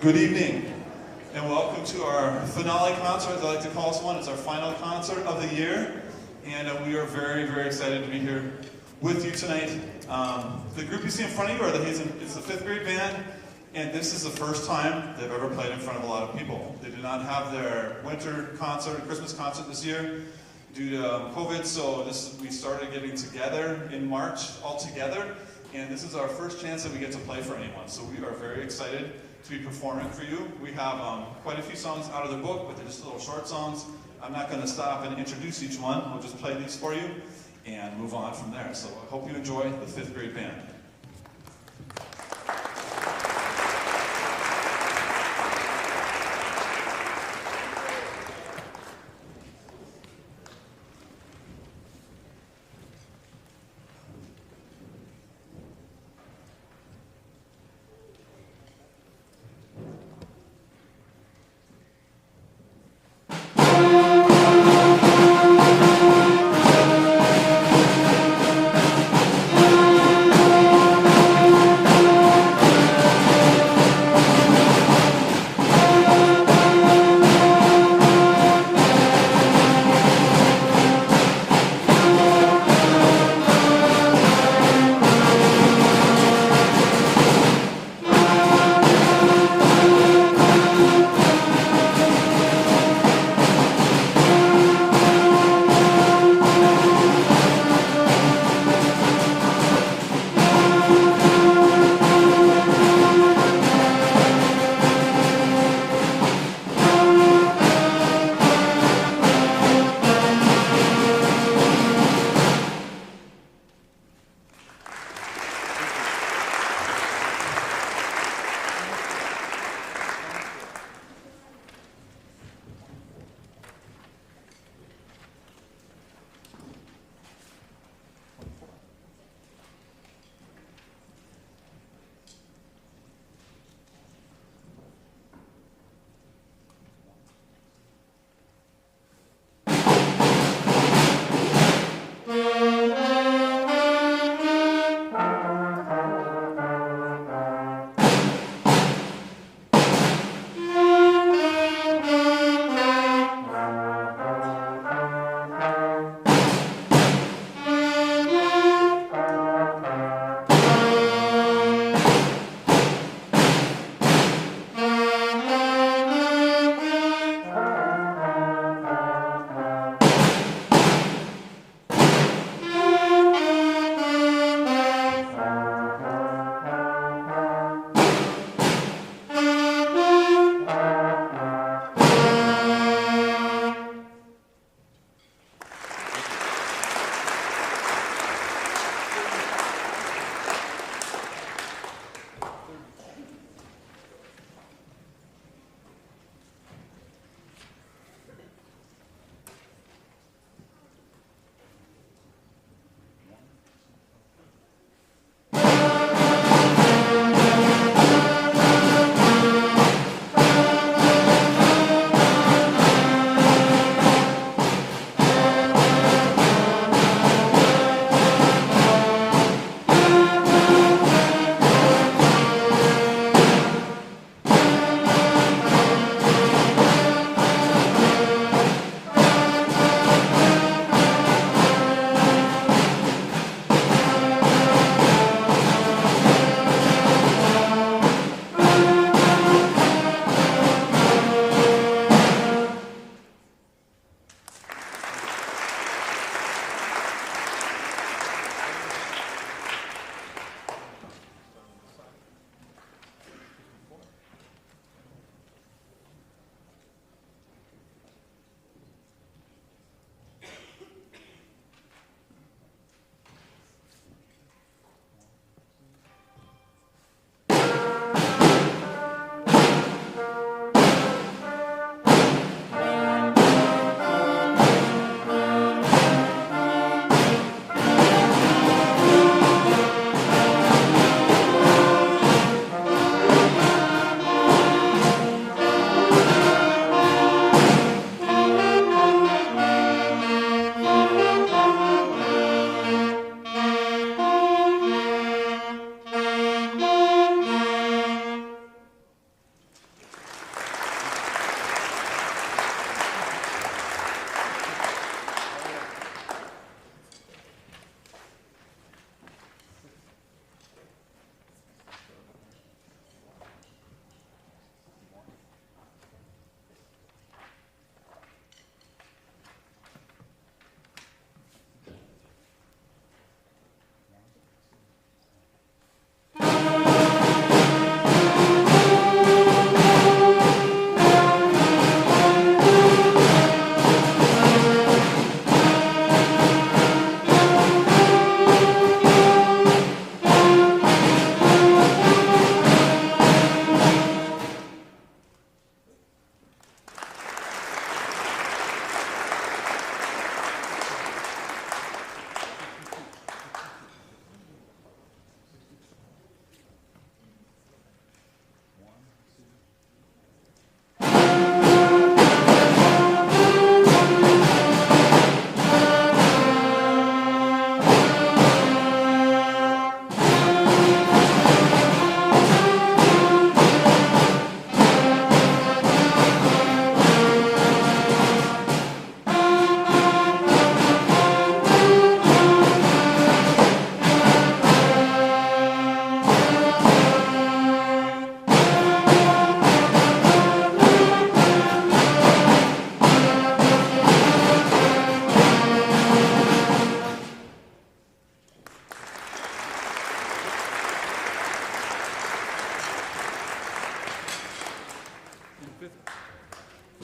Good evening, and welcome to our finale concert, as I like to call this one. It's our final concert of the year, and we are very, very excited to be here with you tonight. The group you see in front of you are the Hazen. It's the 5th grade band, and this is the first time they've ever played in front of a lot of people. They did not have their winter concert, Christmas concert this year due to COVID, so we started getting together in March all together, and this is our first chance that we get to play for anyone. So we are very excited to be performing for you. We have quite a few songs out of the book, but they're just little short songs. I'm not going to stop and introduce each one. I'll just play these for you and move on from there. So I hope you enjoy the 5th grade band.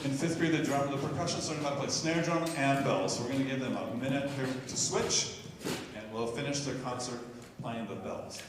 in 5th grade, the percussionists learned how to play snare drum and bells. So we're going to give them a minute here to switch, and we'll finish their concert playing the bells.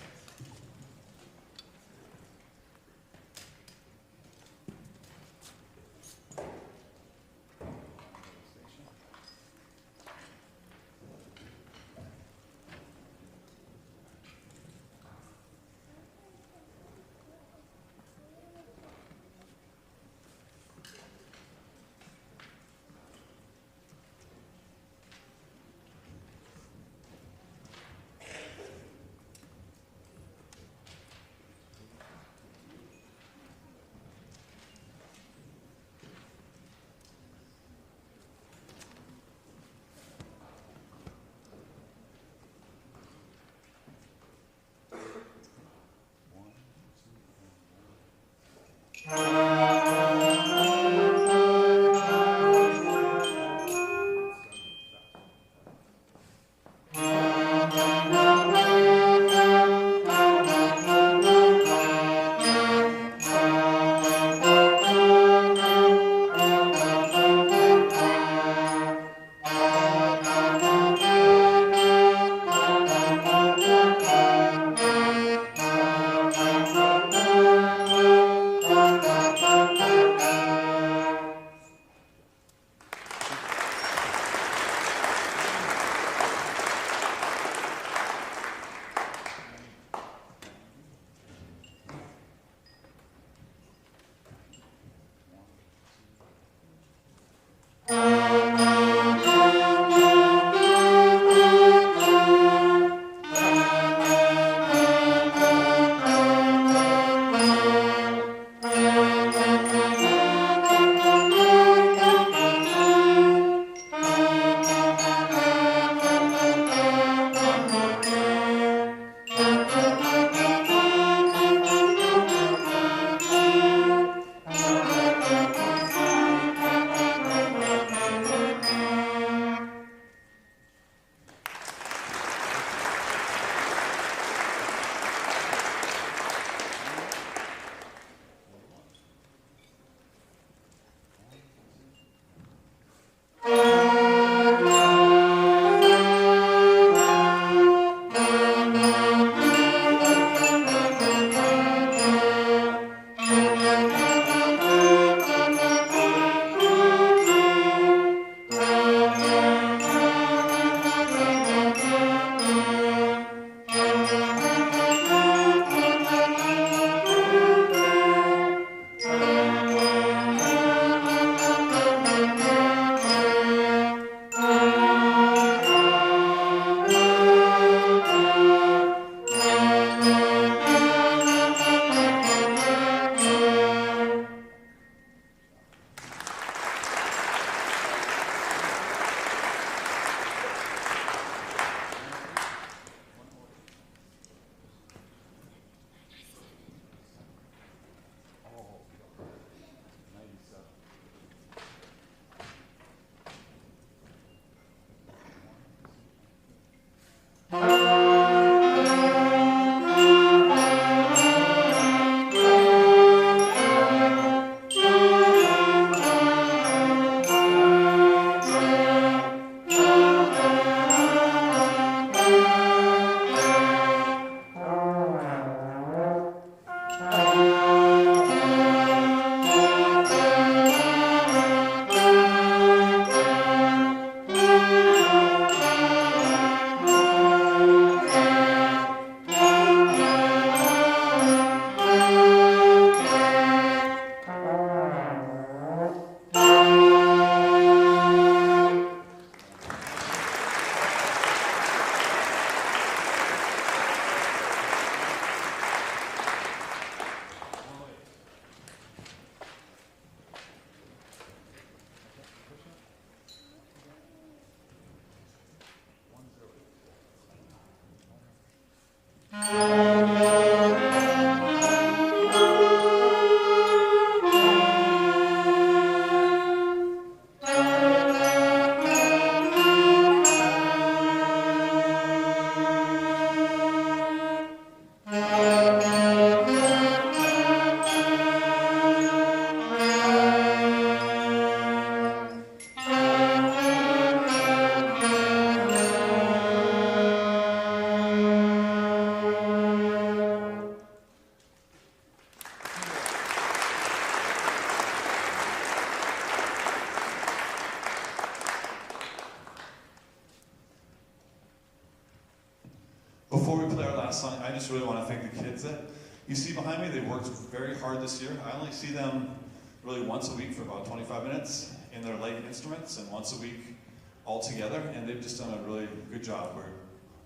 honest, I just really want to thank the kids that you see behind me. They've worked very hard this year. I only see them really once a week for about 25 minutes in their light instruments, and once a week all together, and they've just done a really good job where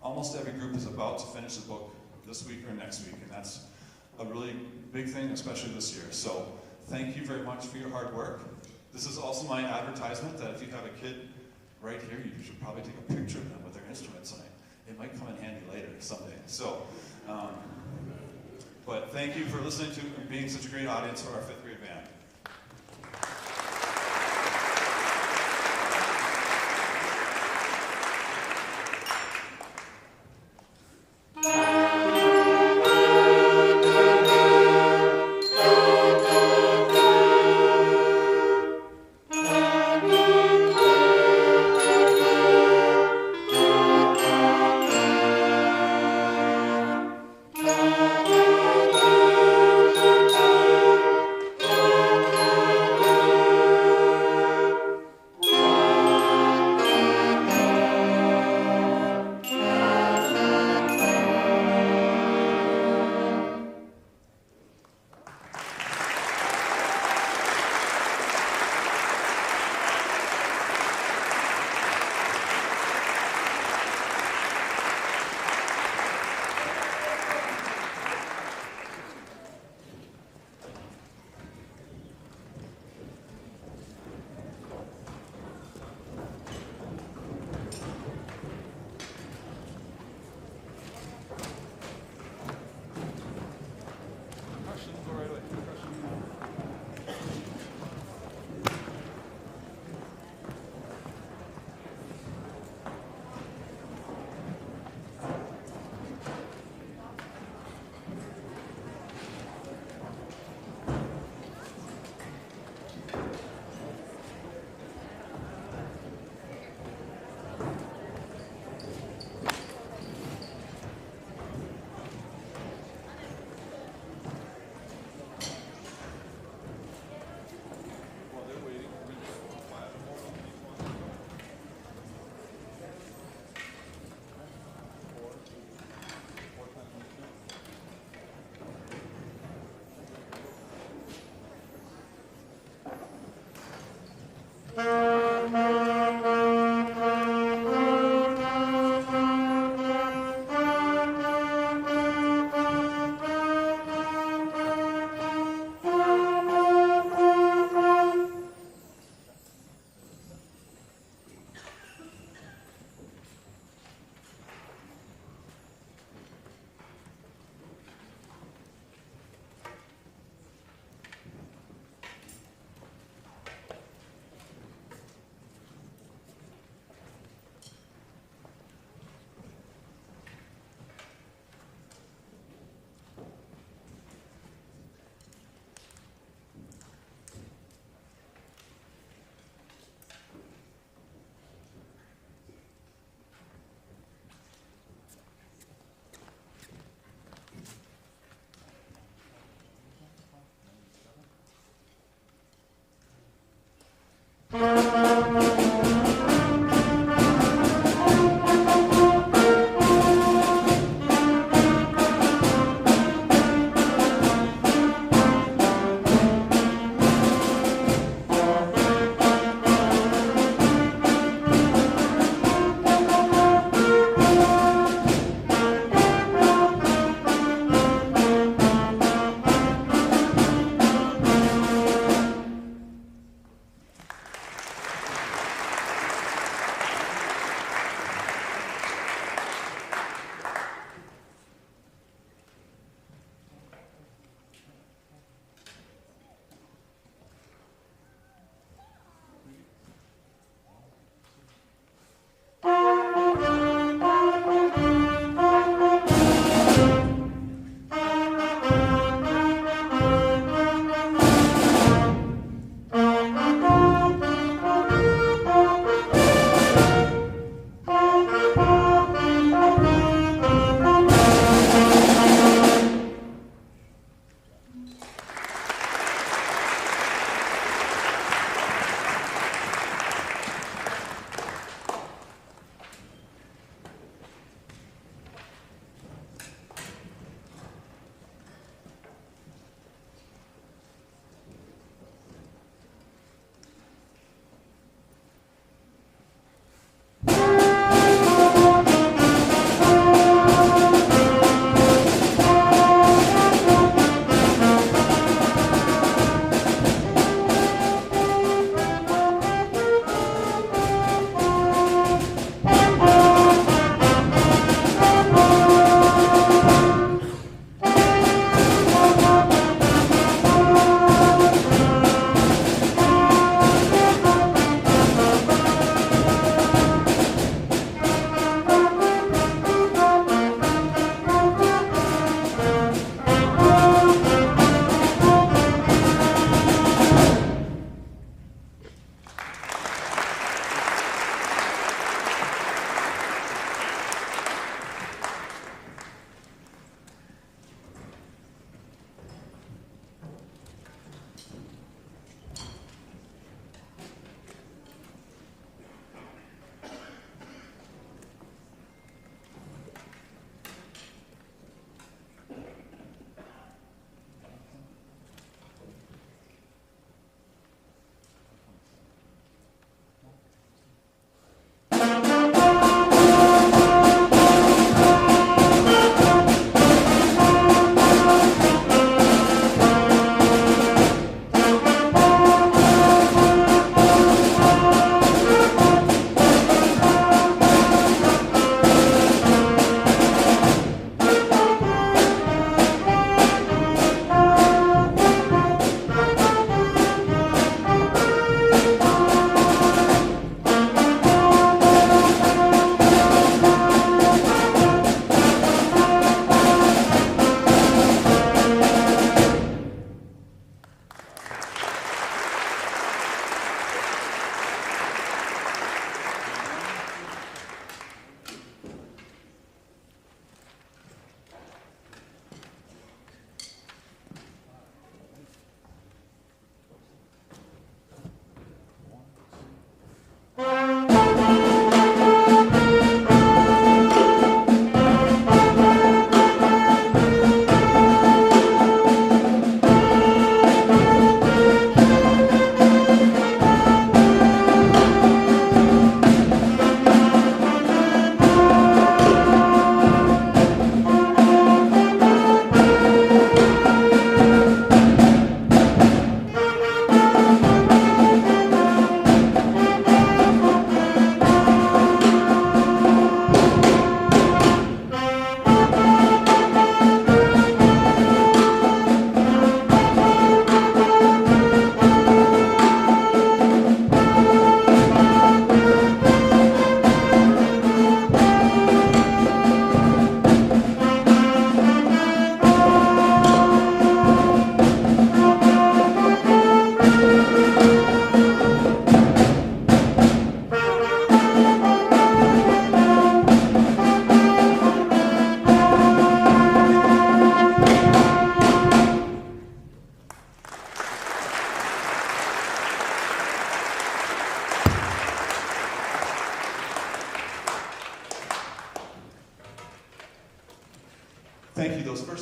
almost every group is about to finish the book this week or next week, and that's a really big thing, especially this year. So thank you very much for your hard work. This is also my advertisement that if you have a kid right here, you should probably take a picture of them with their instruments, and it might come in handy later someday. So, but thank you for listening to and being such a great audience for our 5th grade band.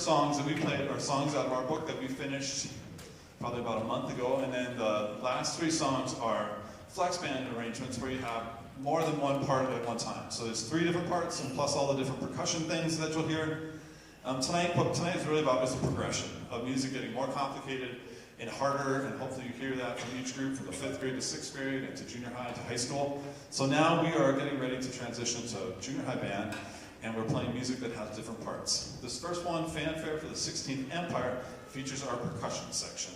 songs that we played are songs out of our book that we finished probably about a month ago, and then the last 3 songs are flex band arrangements where you have more than one part at one time. So there's 3 different parts, and plus all the different percussion things that you'll hear. Tonight is really about just the progression of music getting more complicated and harder, and hopefully you hear that from each group, from the 5th grade to 6th grade, and to junior high to high school. So now we are getting ready to transition to junior high band, and we're playing music that has different parts. This first one, Fanfare for the 16th Empire, features our percussion section.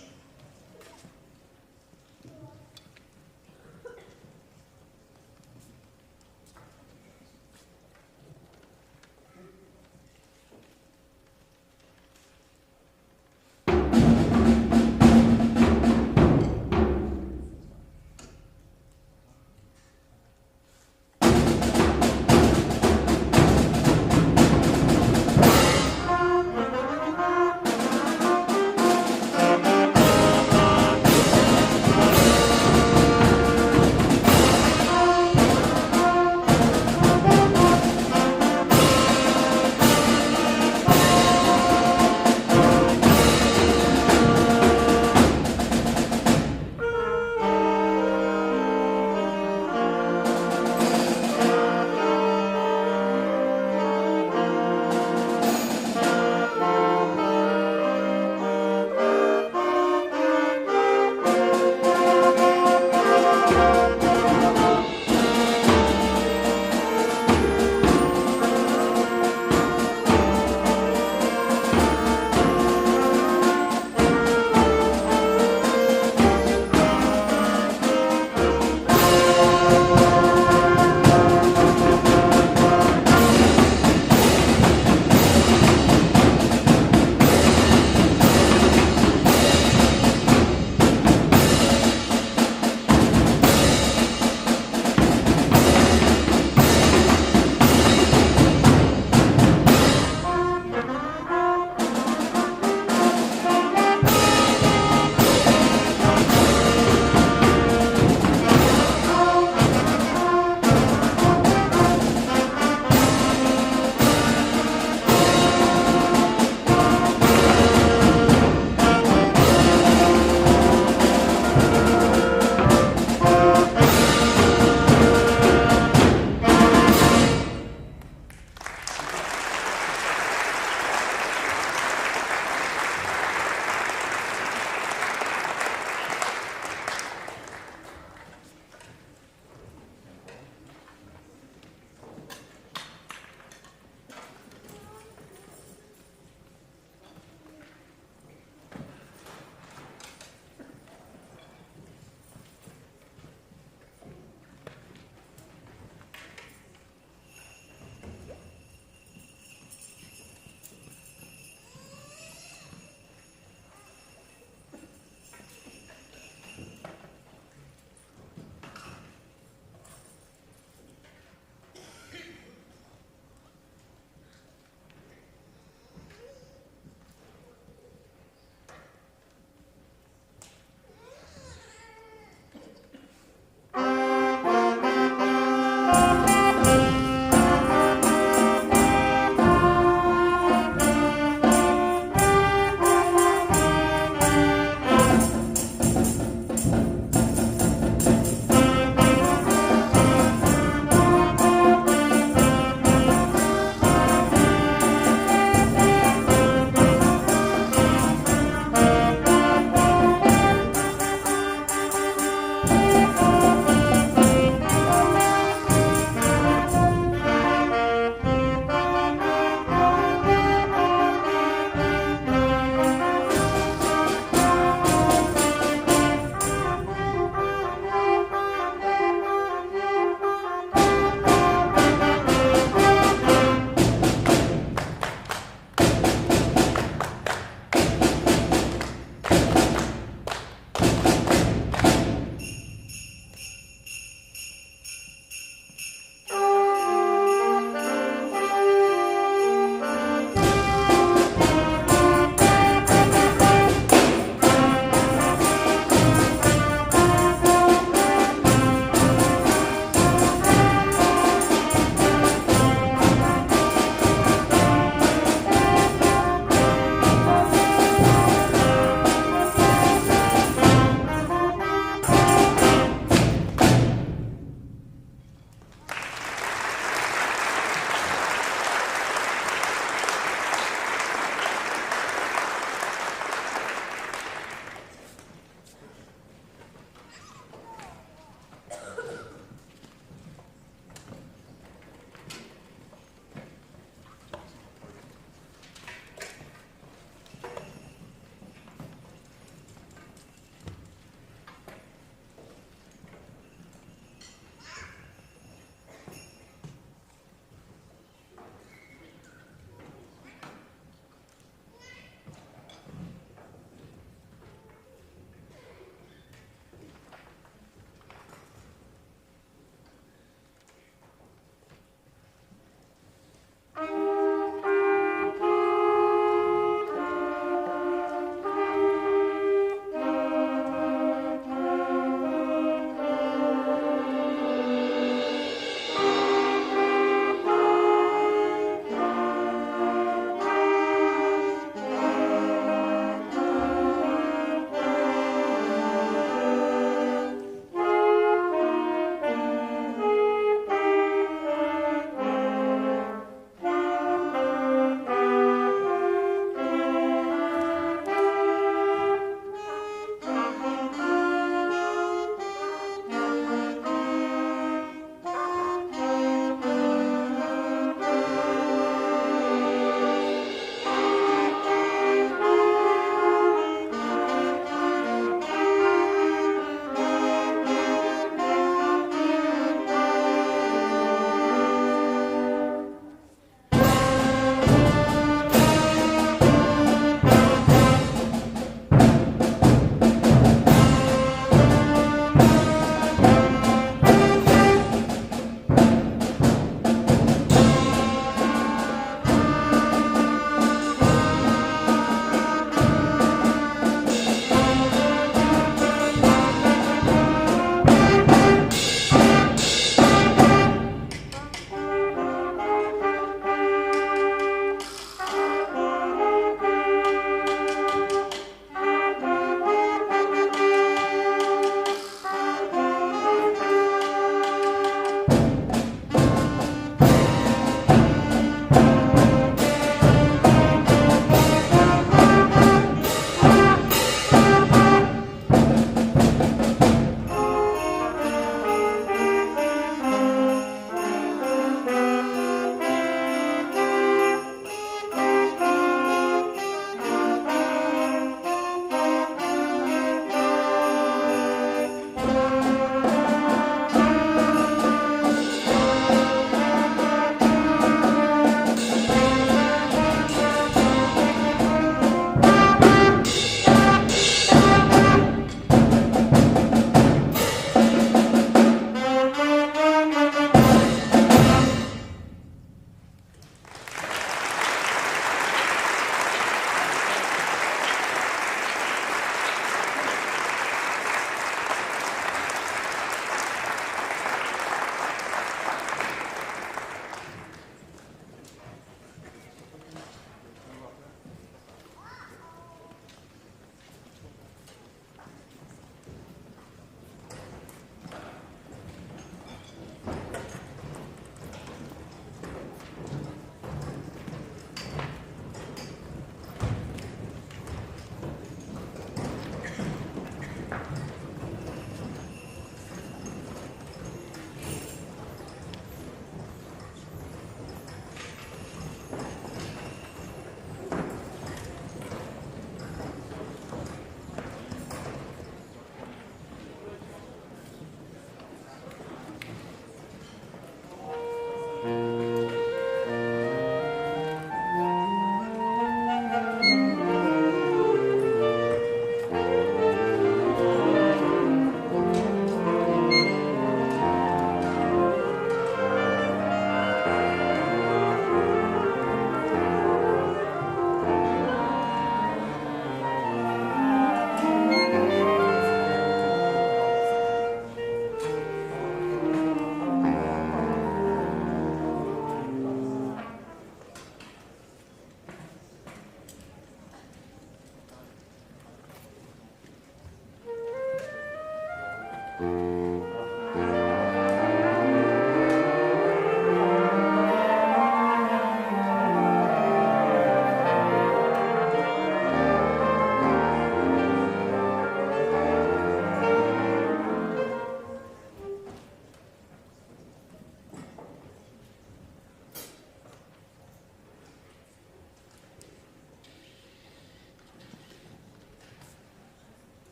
Play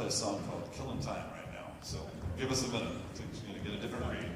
a song called Killing Time right now, so give us a minute to get a different read.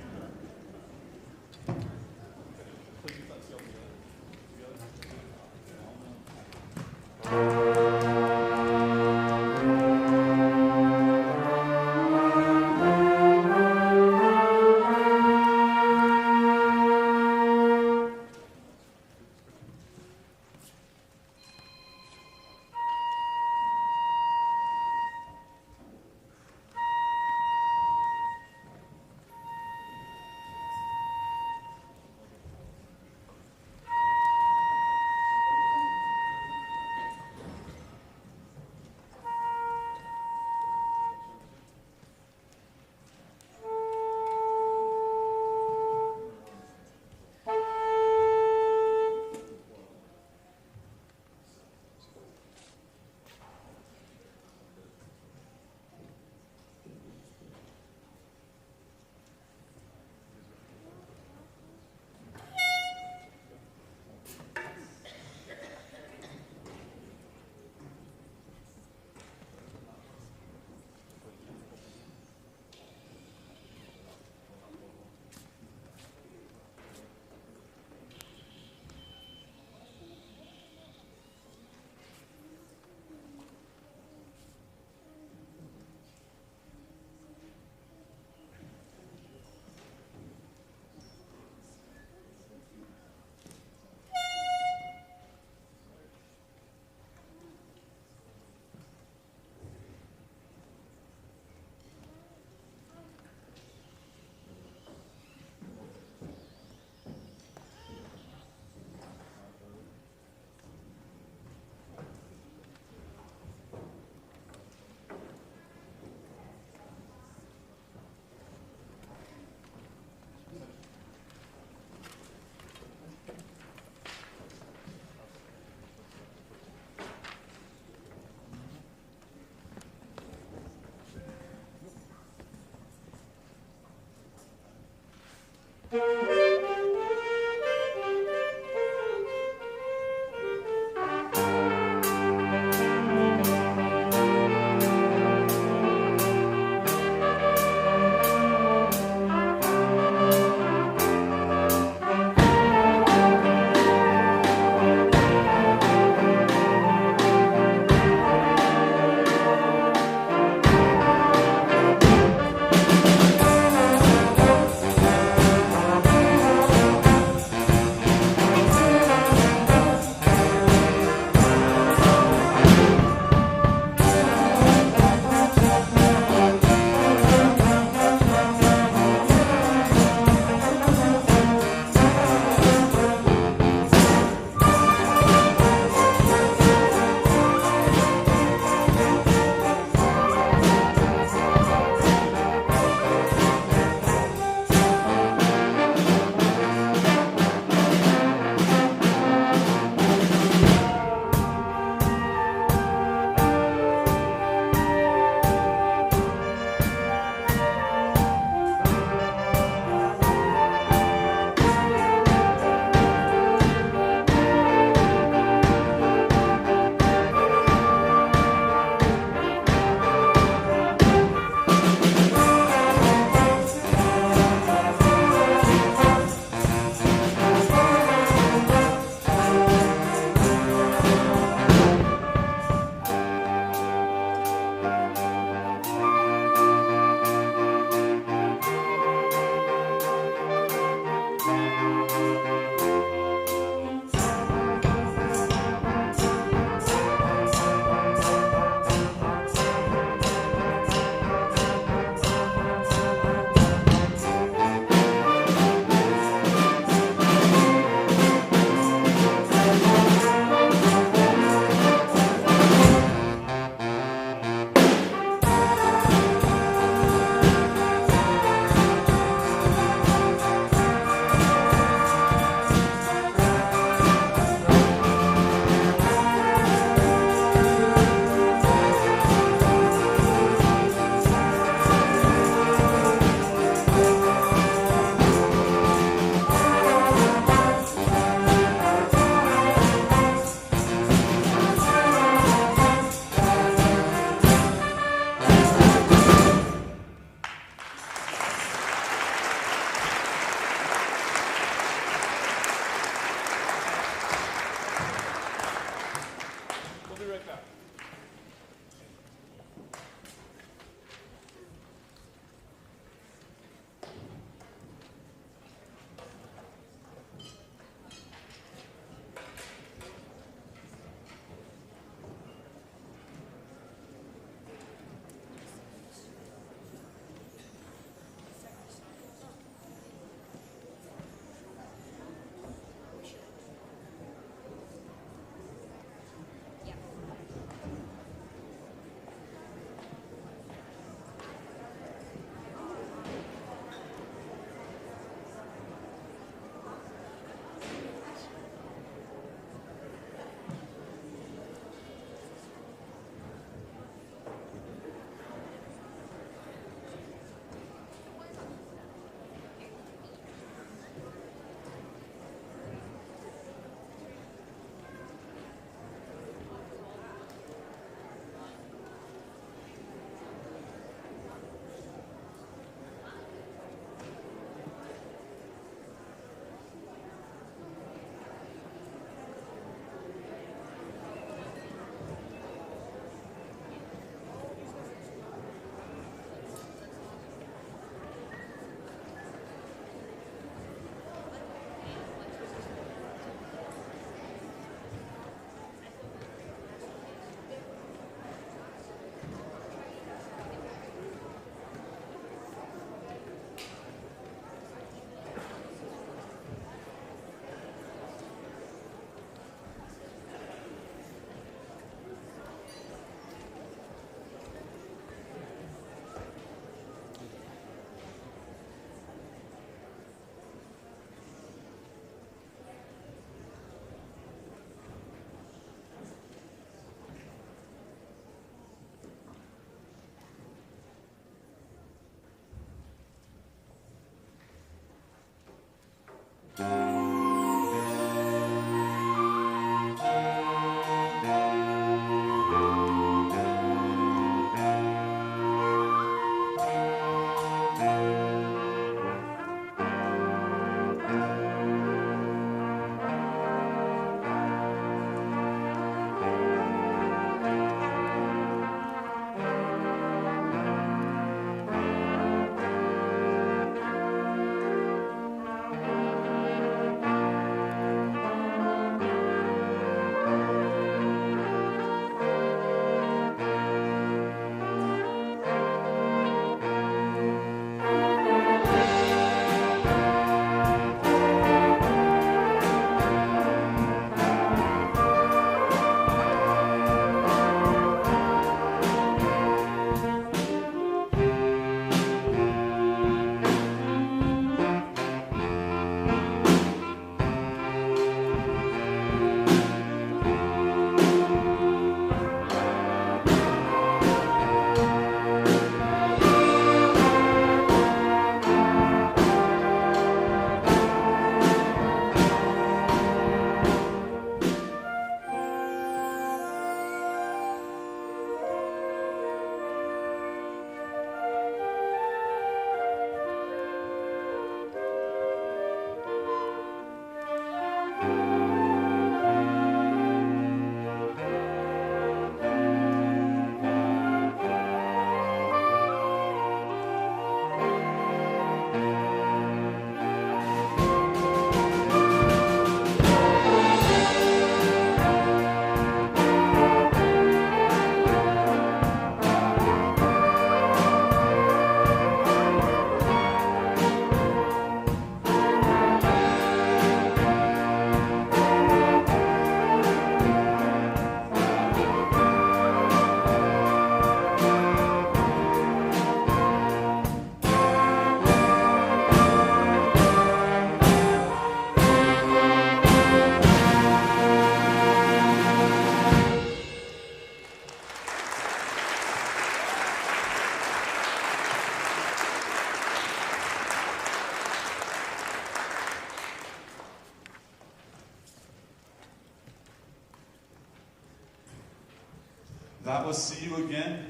That was See You Again,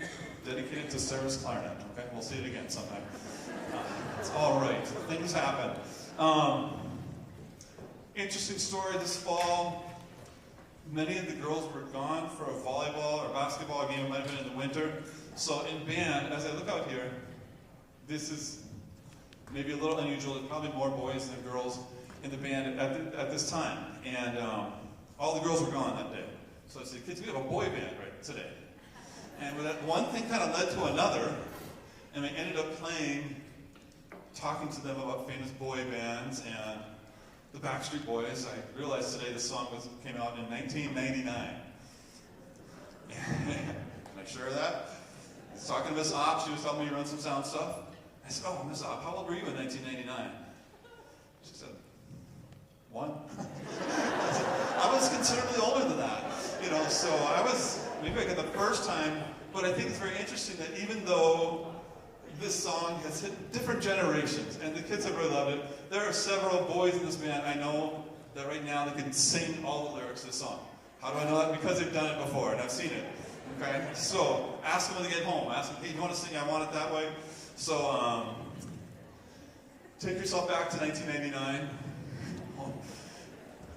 dedicated to Sarah's clarinet. Okay, we'll see it again sometime. It's all right. Things happen. Interesting story this fall. Many of the girls were gone for a volleyball or basketball game. It might have been in the winter. So in band, as I look out here, this is maybe a little unusual. There's probably more boys than girls in the band at this time. And all the girls were gone that day. So I said, kids, we have a boy band right today. And that one thing kind of led to another, and we ended up talking to them about famous boy bands and the Backstreet Boys. I realized today the song came out in 1999. Can I share that? I was talking to Miss Opp. She was helping me run some sound stuff. I said, oh, Miss Opp, how old were you in 1999? She said, 1. I was considerably older than that. So I was, maybe I got the first time, but I think it's very interesting that even though this song has hit different generations, and the kids have really loved it, there are several boys in this band I know that right now they can sing all the lyrics to the song. How do I know that? Because they've done it before, and I've seen it. Okay? So, ask them when they get home. Ask them, hey, you want to sing I Want It That Way? So, take yourself back to 1999.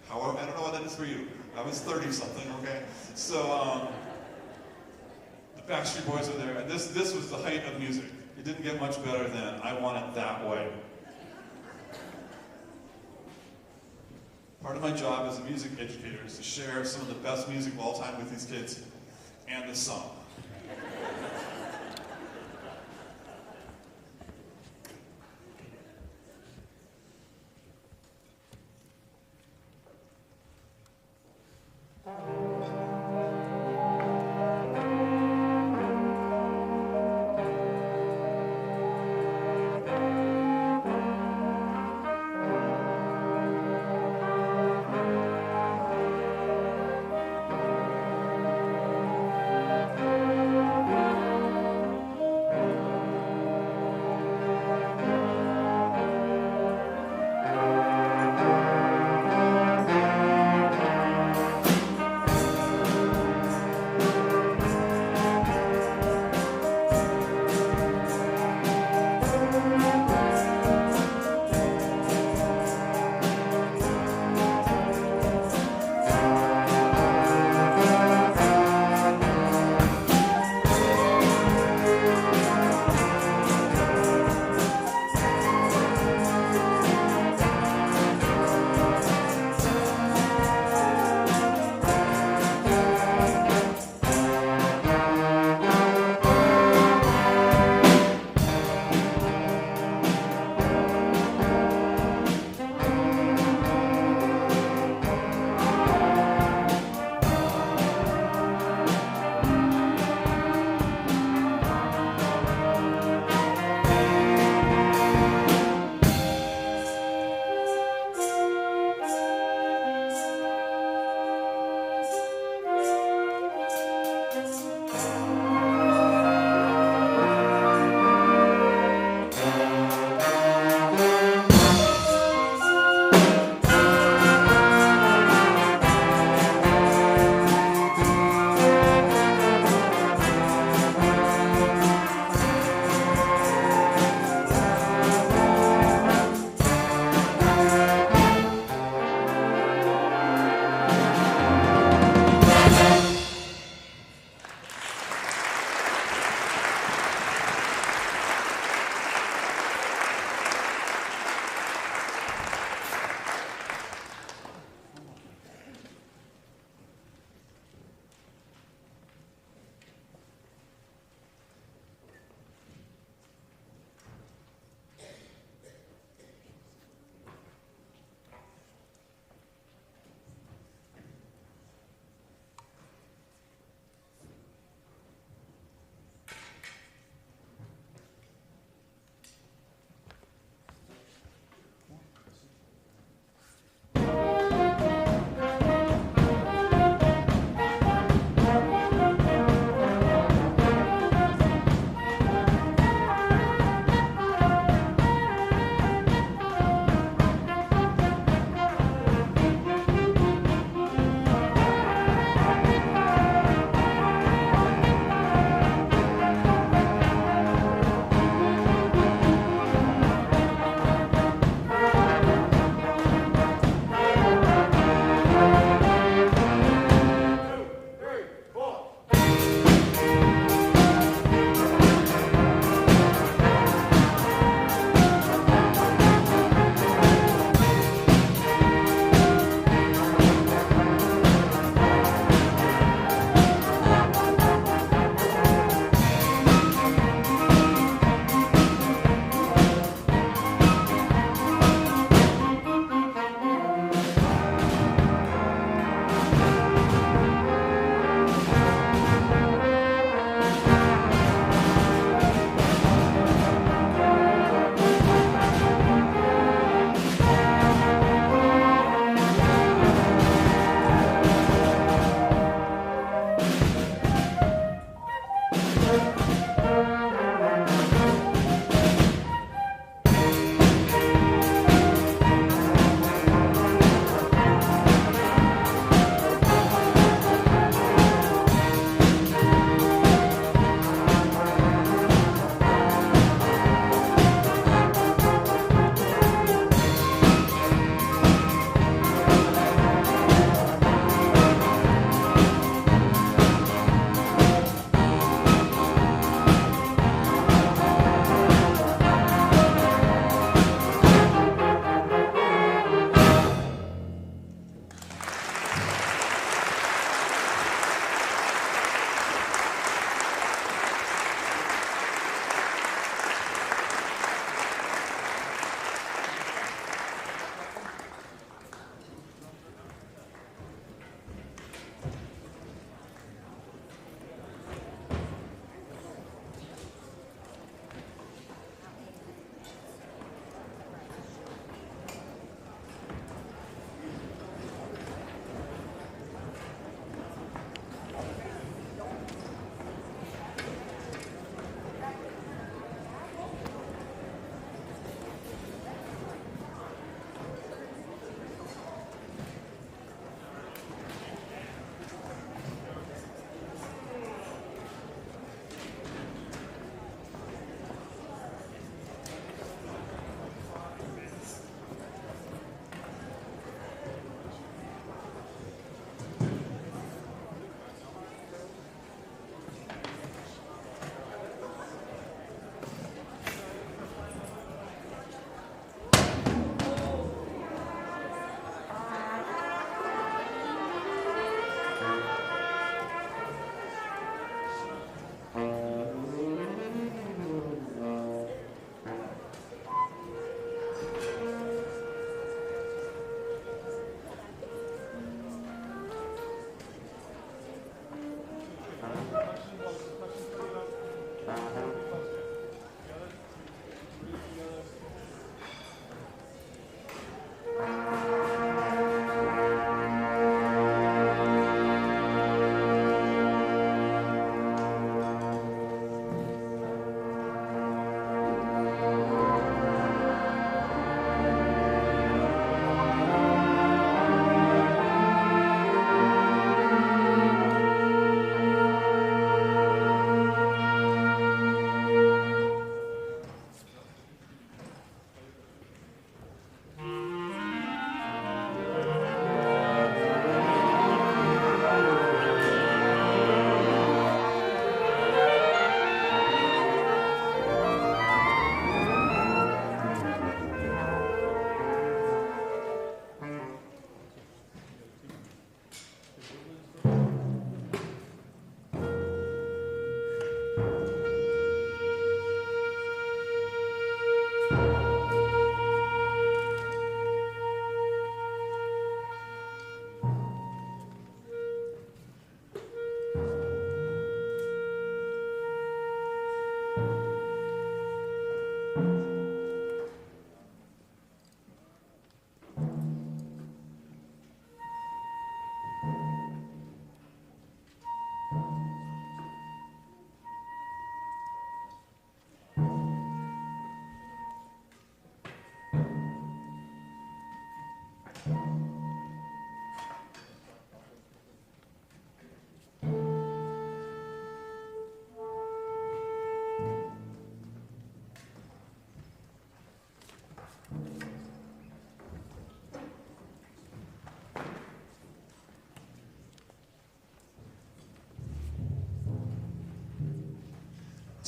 However, I don't know what that is for you. I was 30-something, okay? So, the Backstreet Boys were there, and this was the height of music. It didn't get much better than I Want It That Way. Part of my job as a music educator is to share some of the best music of all time with these kids and this song.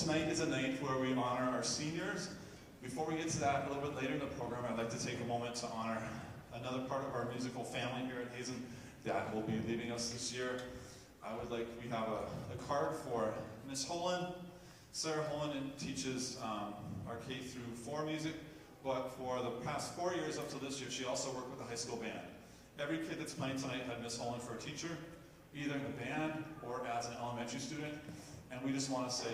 tonight is a night where we honor our seniors. Before we get to that, a little bit later in the program, I'd like to take a moment to honor another part of our musical family here at Hazen that will be leaving us this year. We have a card for Miss Holland. Sarah Holland teaches our K through 4 music, but for the past 4 years up to this year, she also worked with the high school band. Every kid that's playing tonight had Miss Holland for a teacher, either in the band or as an elementary student. And we just want to say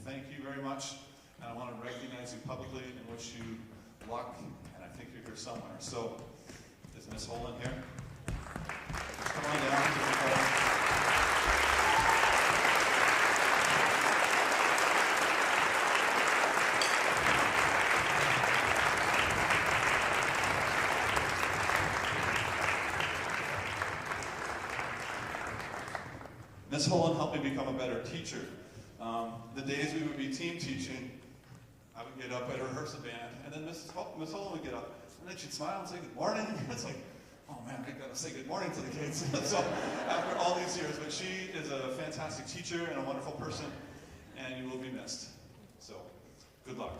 thank you very much. And I want to recognize you publicly and wish you luck. And I think you're here somewhere. So, is Miss Holland here? Come on down to the front. Miss Holland helped me become a better teacher. The days we would be team teaching, I would get up, I'd rehearse a band, and then Miss Holland would get up, and then she'd smile and say good morning. It's like, oh man, I gotta say good morning to the kids. So after all these years, but she is a fantastic teacher and a wonderful person, and you will be missed. So, good luck.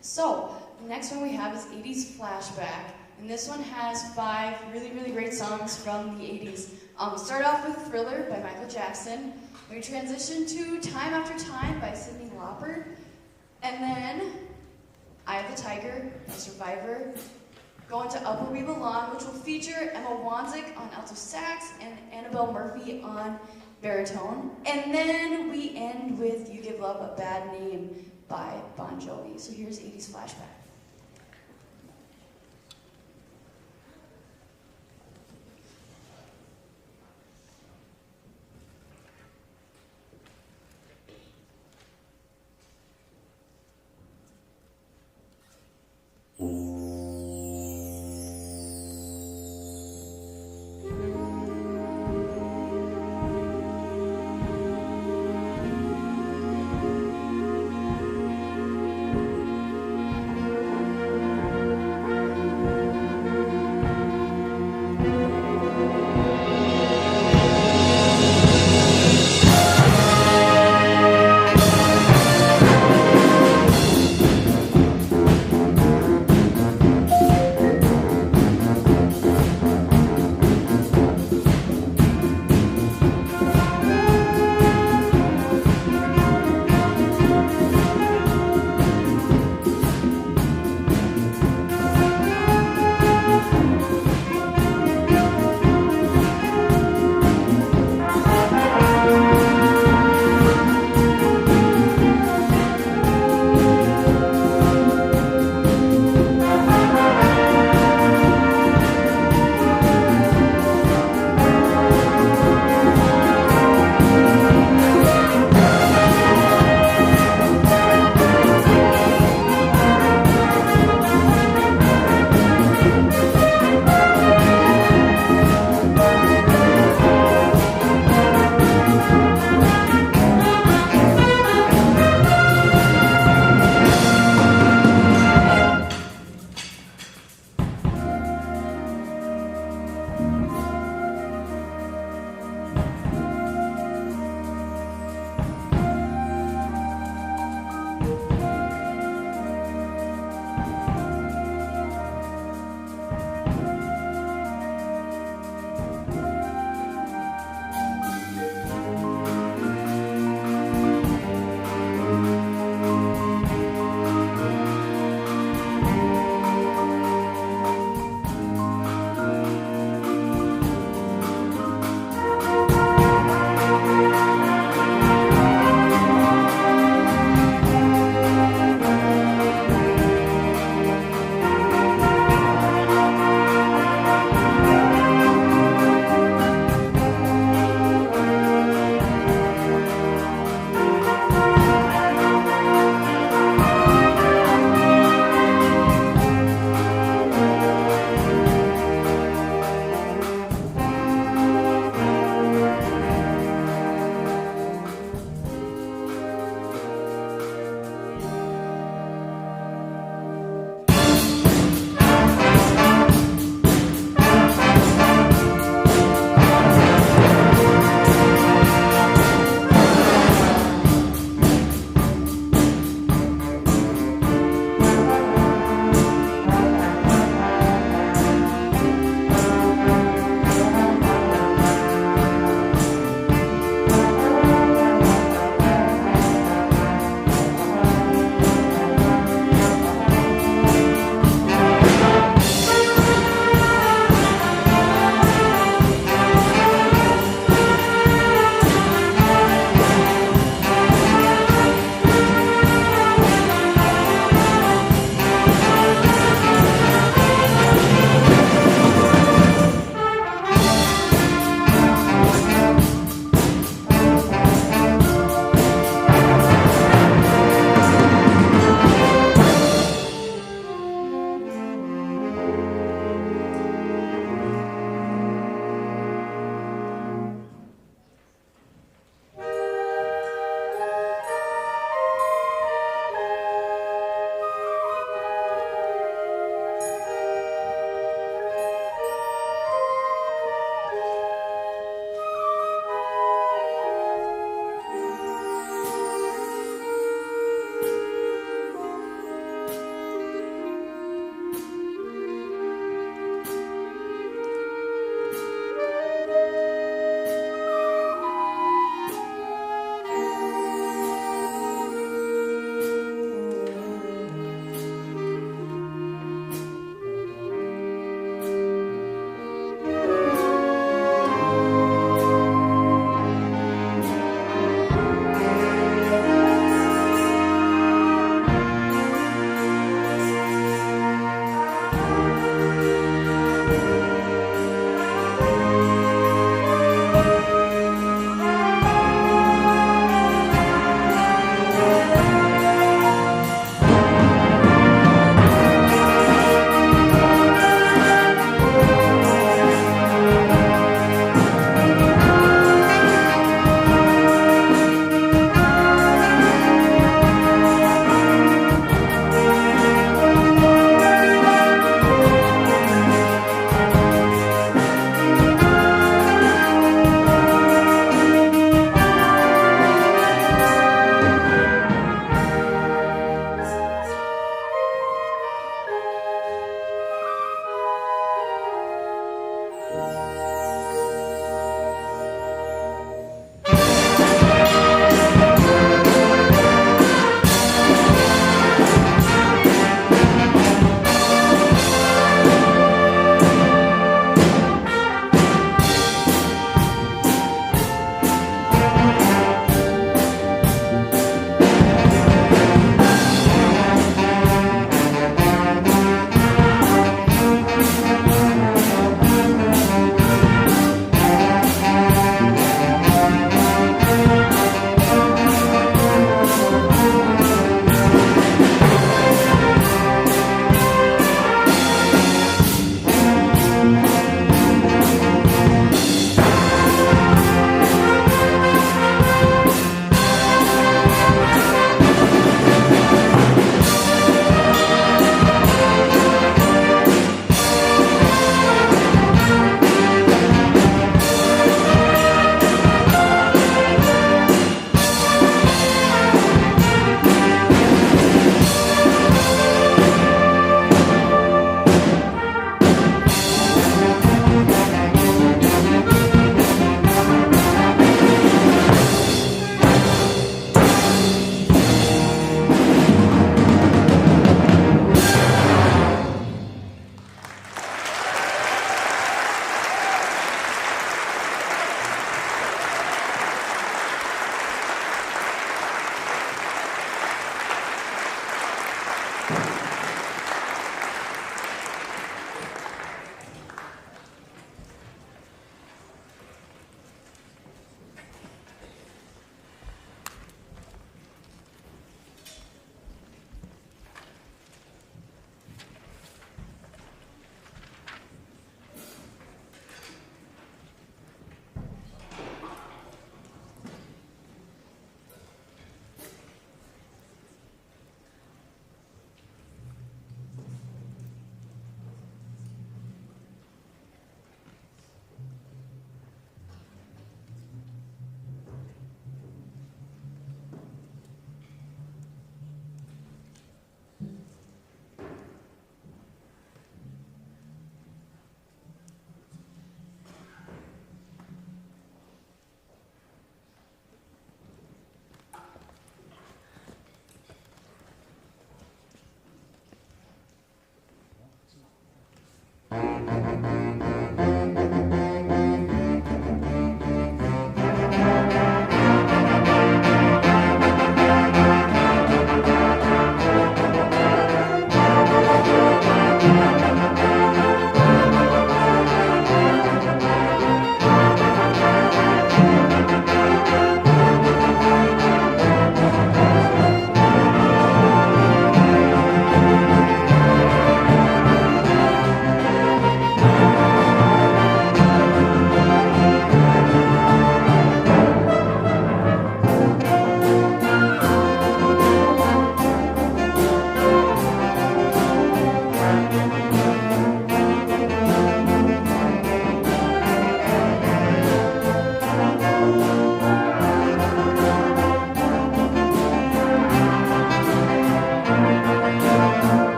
So, the next one we have is 80s Flashback. And this one has 5 really, really great songs from the 80s. Start off with Thriller by Michael Jackson. We transition to Time After Time by Cyndi Lauper. And then Eye of the Tiger by Survivor. Going to Up Where We Belong, which will feature Emma Wanzik on alto sax and Annabelle Murphy on baritone. And then we end with You Give Love a Bad Name by Bon Jovi. So here's 80s Flashback.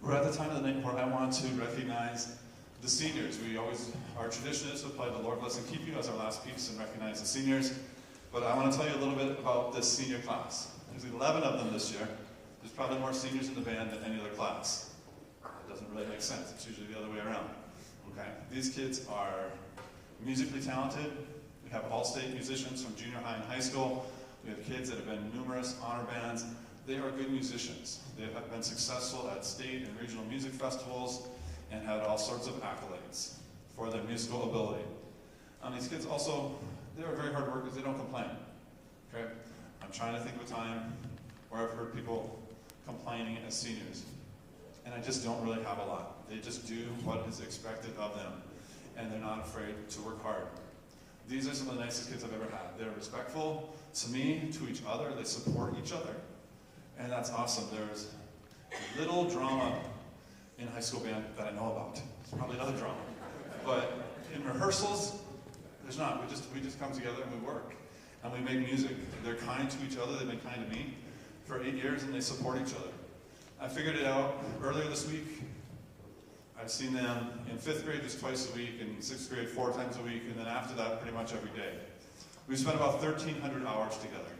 We're at the time of the night where I want to recognize the seniors. Our tradition is to play the Lord Bless and Keep You as our last piece and recognize the seniors. But I want to tell you a little bit about this senior class. There's 11 of them this year. There's probably more seniors in the band than any other class. It doesn't really make sense. It's usually the other way around. Okay? These kids are musically talented. We have all-state musicians from junior high and high school. We have kids that have been in numerous honor bands. They are good musicians. They have been successful at state and regional music festivals and had all sorts of accolades for their musical ability. These kids also, they are very hard workers. They don't complain. Okay? I'm trying to think of a time where I've heard people complaining as seniors. And I just don't really have a lot. They just do what is expected of them. And they're not afraid to work hard. These are some of the nicest kids I've ever had. They're respectful to me, to each other. They support each other. And that's awesome. There's little drama in high school band that I know about. There's probably other drama. But in rehearsals, there's not. We just come together and we work. And we make music. They're kind to each other. They've been kind to me for 8 years, and they support each other. I figured it out earlier this week. I've seen them in 5th grade just twice a week, and 6th grade 4 times a week, and then after that pretty much every day. We've spent about 1,300 hours together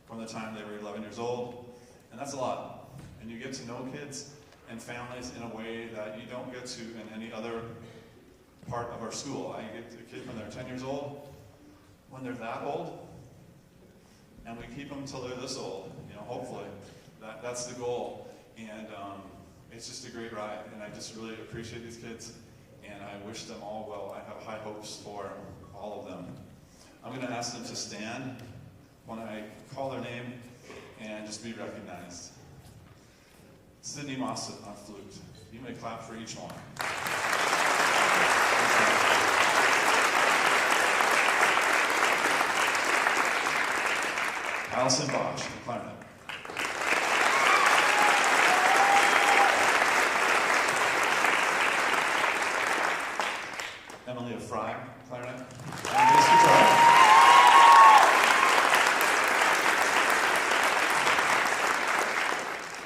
from the time they were 11 years old, and that's a lot. And you get to know kids and families in a way that you don't get to in any other part of our school. I get to kids when they're 10 years old, when they're that old, and we keep them until they're this old, hopefully. That's the goal. And it's just a great ride, and I just really appreciate these kids, and I wish them all well. I have high hopes for all of them. I'm going to ask them to stand when I call their name and just be recognized. Sydney Mossett on flute. You may clap for each one. Allison Bosch, clarinet. Emily Fry, clarinet. And bass guitar.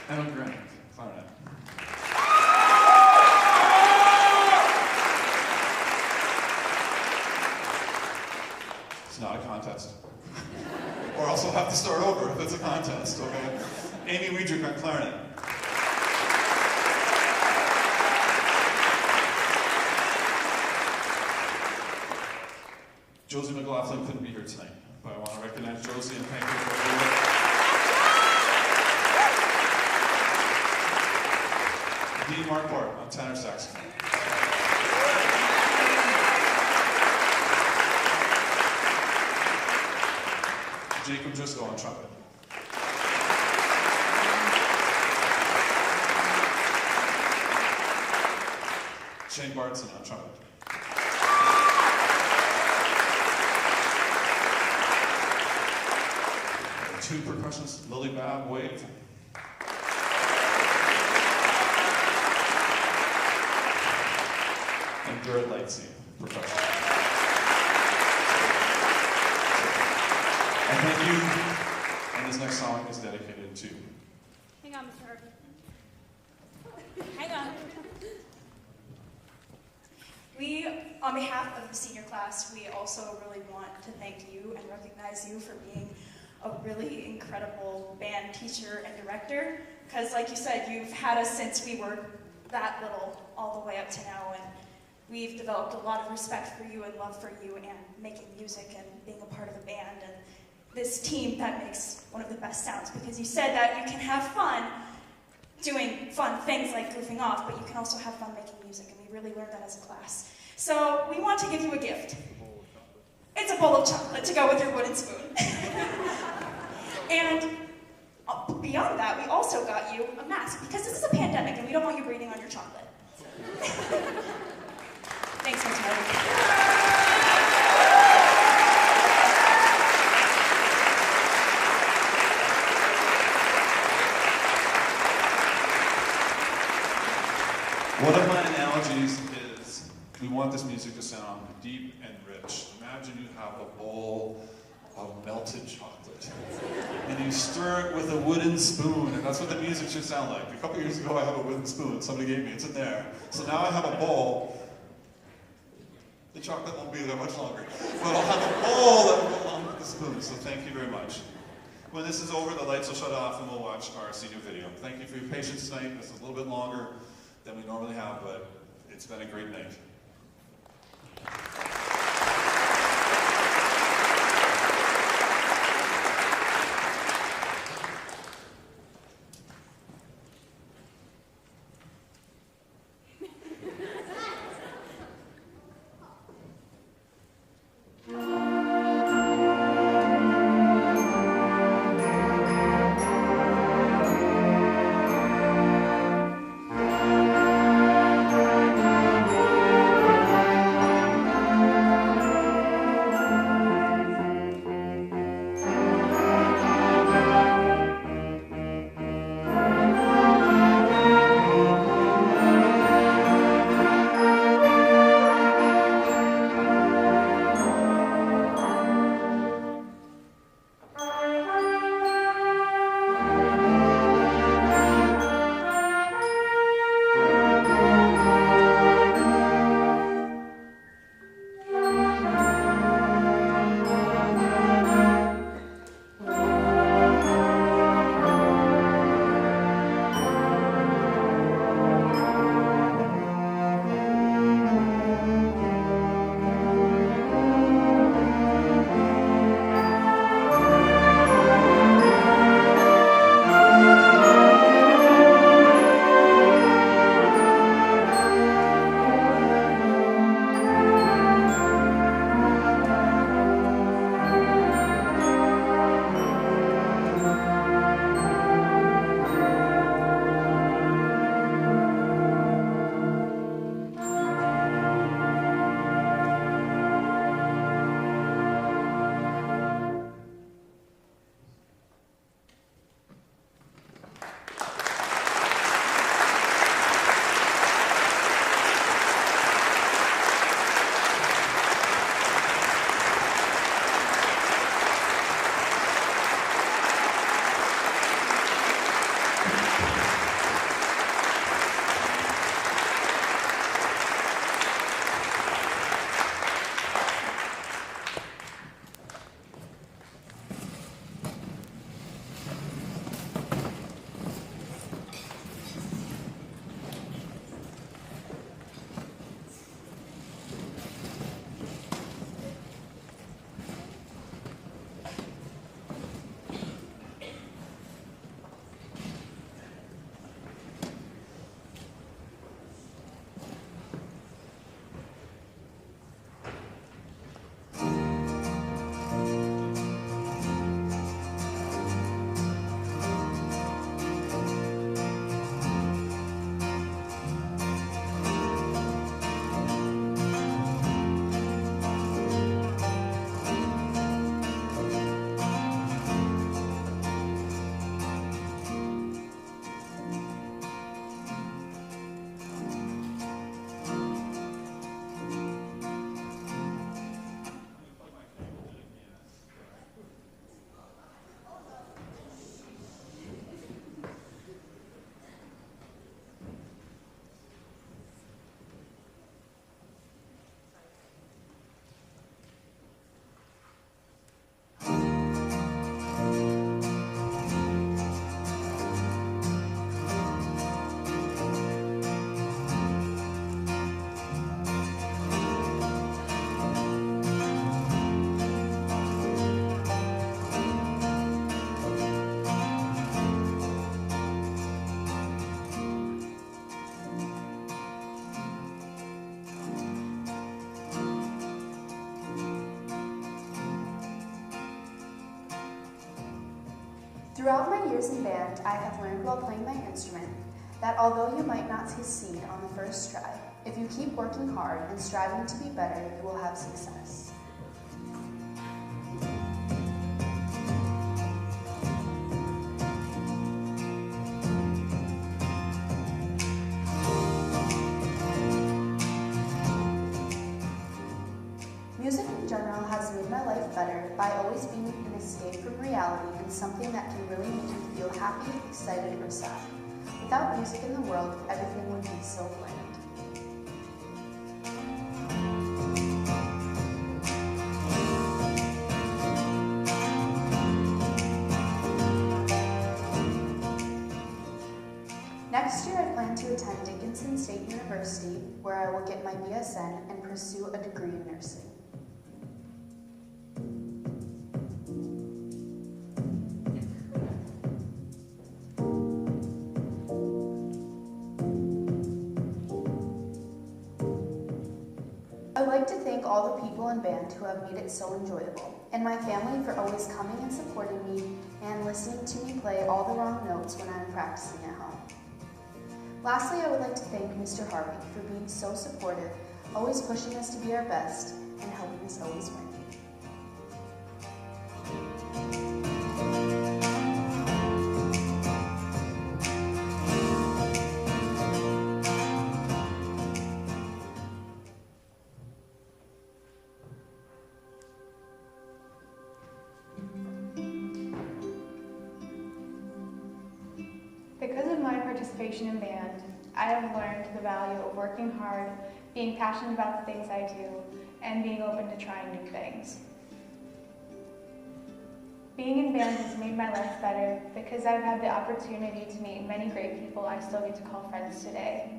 Emma Grant, clarinet. It's not a contest. Or else we'll have to start over if it's a contest, okay? Amy Weidrich on clarinet. Josie McLaughlin couldn't be here tonight, but I want to recognize Josie and thank her for her work. Dean Marquardt on tenor saxophone. Jacob Driscoll on trumpet. Shane Bartson on trumpet. Two percussionists, Lily Babb, Wade. And Garrett Lightsey, percussion. And thank you. And this next song is dedicated to. Hang on, Mr. Harvey. Hang on. We, on behalf of the senior class, we also really want to thank you and recognize you for being a really incredible band teacher and director. Because like you said, you've had us since we were that little all the way up to now, and we've developed a lot of respect for you and love for you and making music and being a part of a band and this team that makes one of the best sounds. Because you said that you can have fun doing fun things like goofing off, but you can also have fun making music, and we really learned that as a class. So we want to give you a gift. It's a bowl of chocolate to go with your wooden spoon. And beyond that, we also got you a mask, because this is a pandemic and we don't want you breathing on your chocolate. Thanks, Mr. Harvey. One of my analogies is we want this music to sound deep and rich. Imagine you have a bowl of melted chocolate. And you stir it with a wooden spoon, and that's what the music should sound like. A couple years ago I have a wooden spoon, somebody gave me, it's in there. So now I have a bowl. The chocolate won't be there much longer. But I'll have a bowl that will go along with the spoon, so thank you very much. When this is over, the lights will shut off and we'll watch our senior video. Thank you for your patience tonight. This is a little bit longer than we normally have, but it's been a great night. Throughout my years in band, I have learned while playing my instrument that although you might not succeed on the first try, if you keep working hard and striving to be better, you will have success. Music in general has made my life better by always always be an escape from reality and something that can really make you feel happy, excited, or sad. Without music in the world, everything would be so bland. Next year, I plan to attend Dickinson State University, where I will get my BSN and pursue a degree in nursing. I'd like to thank all the people in band who have made it so enjoyable, and my family for always coming and supporting me and listening to me play all the wrong notes when I'm practicing at home. Lastly, I would like to thank Mr. Harvey for being so supportive, always pushing us to be our best, and helping us always win. Because of my participation in band, I have learned the value of working hard, being passionate about the things I do, and being open to trying new things. Being in band has made my life better because I've had the opportunity to meet many great people I still get to call friends today.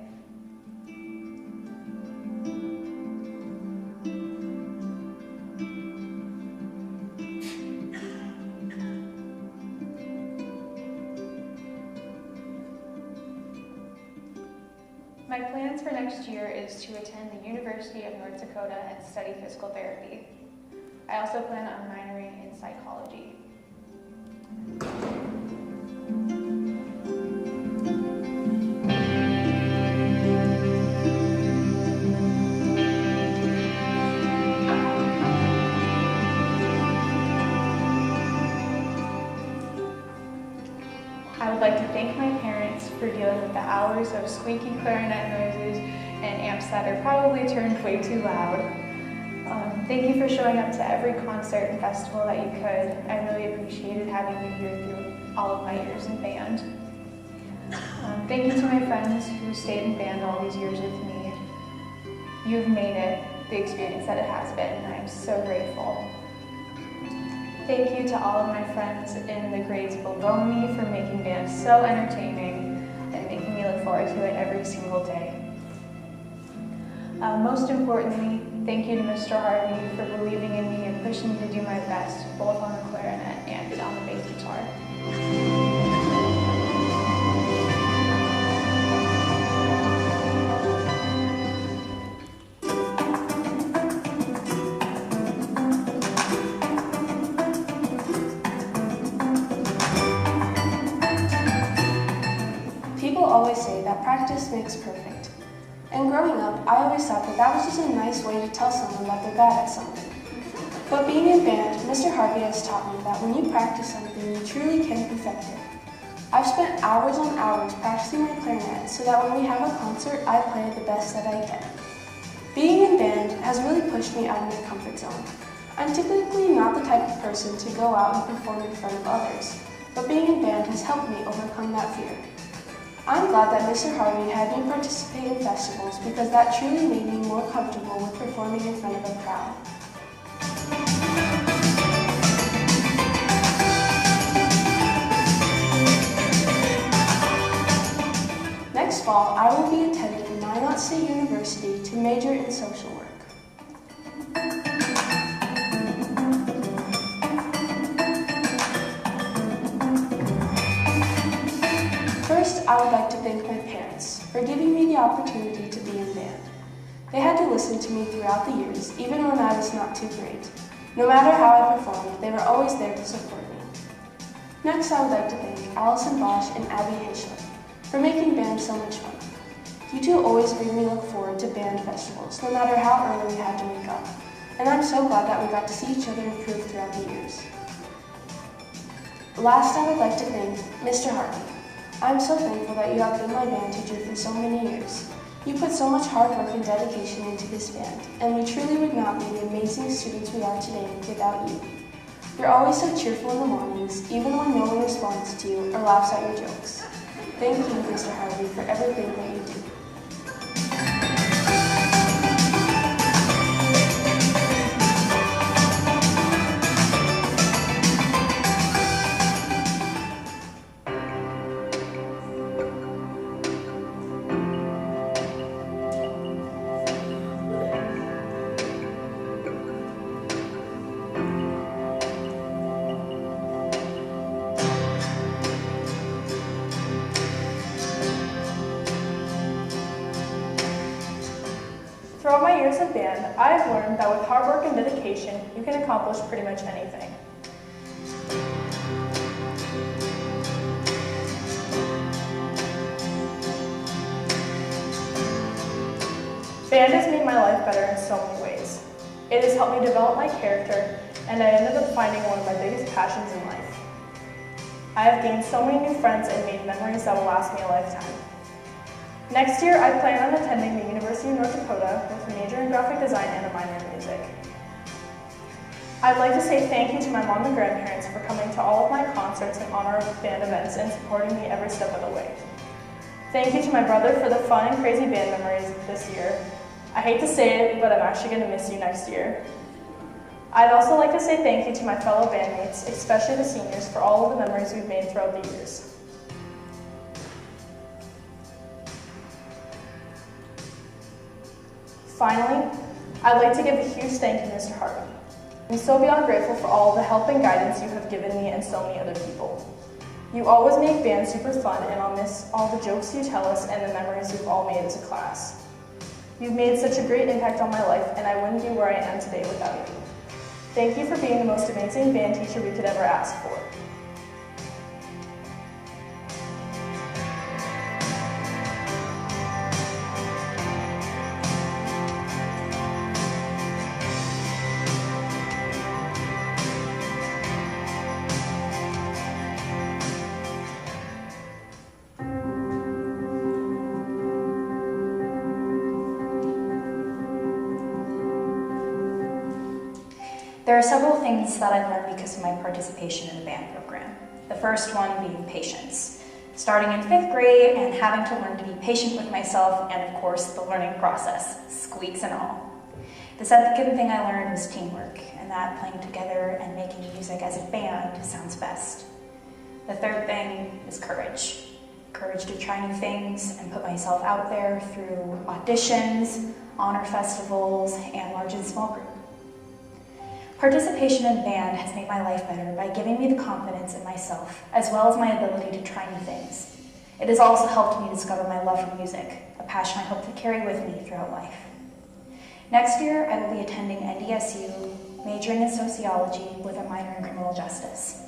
My plans for next year is to attend the University of North Dakota and study physical therapy. I also plan on minoring in psychology. I would like to thank my parents for dealing with the hours of squeaky clarinet noises and amps that are probably turned way too loud. Thank you for showing up to every concert and festival that you could. I really appreciated having you here through all of my years in band. Thank you to my friends who stayed in band all these years with me. You've made it the experience that it has been, and I'm so grateful. Thank you to all of my friends in the grades below me for making band so entertaining and making me look forward to it every single day. Most importantly, thank you to Mr. Harvey for believing in me and pushing me to do my best, both on the clarinet and on the bass guitar. People always say that practice makes perfect. And growing up, I always thought that that was just a nice way to tell someone that they're bad at something. But being in band, Mr. Harvey has taught me that when you practice something, you truly can perfect it. I've spent hours on hours practicing my clarinet so that when we have a concert, I play the best that I can. Being in band has really pushed me out of my comfort zone. I'm typically not the type of person to go out and perform in front of others, but being in band has helped me overcome that fear. I'm glad that Mr. Harvey had me participate in festivals because that truly made me more comfortable with performing in front of a crowd. Next fall, I will be attending Minot State University to major in social work. First, I would like to thank my parents for giving me the opportunity to be in band. They had to listen to me throughout the years, even when I was not too great. No matter how I performed, they were always there to support me. Next, I would like to thank Allison Bosch and Abby Hischler for making band so much fun. You two always made me look forward to band festivals, no matter how early we had to wake up. And I'm so glad that we got to see each other improve throughout the years. Last, I would like to thank Mr. Harvey. I'm so thankful that you have been my band teacher for so many years. You put so much hard work and dedication into this band, and we truly would not be the amazing students we are today without you. You're always so cheerful in the mornings, even when no one responds to you or laughs at your jokes. Thank you, Mr. Harvey, for everything that you do. Throughout my years of band, I have learned that with hard work and dedication, you can accomplish pretty much anything. Band has made my life better in so many ways. It has helped me develop my character, and I ended up finding one of my biggest passions in life. I have gained so many new friends and made memories that will last me a lifetime. Next year, I plan on attending the University of North Dakota with a major in graphic design and a minor in music. I'd like to say thank you to my mom and grandparents for coming to all of my concerts and honor band events and supporting me every step of the way. Thank you to my brother for the fun and crazy band memories this year. I hate to say it, but I'm actually going to miss you next year. I'd also like to say thank you to my fellow bandmates, especially the seniors, for all of the memories we've made throughout the years. Finally, I'd like to give a huge thank you to Mr. Harvey. I'm so beyond grateful for all of the help and guidance you have given me and so many other people. You always make band super fun, and I'll miss all the jokes you tell us and the memories we've all made as a class. You've made such a great impact on my life, and I wouldn't be where I am today without you. Thank you for being the most amazing band teacher we could ever ask for. There are several things that I've learned because of my participation in the band program. The first one being patience. Starting in 5th grade and having to learn to be patient with myself and, of course, the learning process, squeaks and all. The second thing I learned was teamwork, and that playing together and making music as a band sounds best. The third thing is courage. Courage to try new things and put myself out there through auditions, honor festivals, and large and small groups. Participation in band has made my life better by giving me the confidence in myself, as well as my ability to try new things. It has also helped me discover my love for music, a passion I hope to carry with me throughout life. Next year, I will be attending NDSU, majoring in sociology with a minor in criminal justice.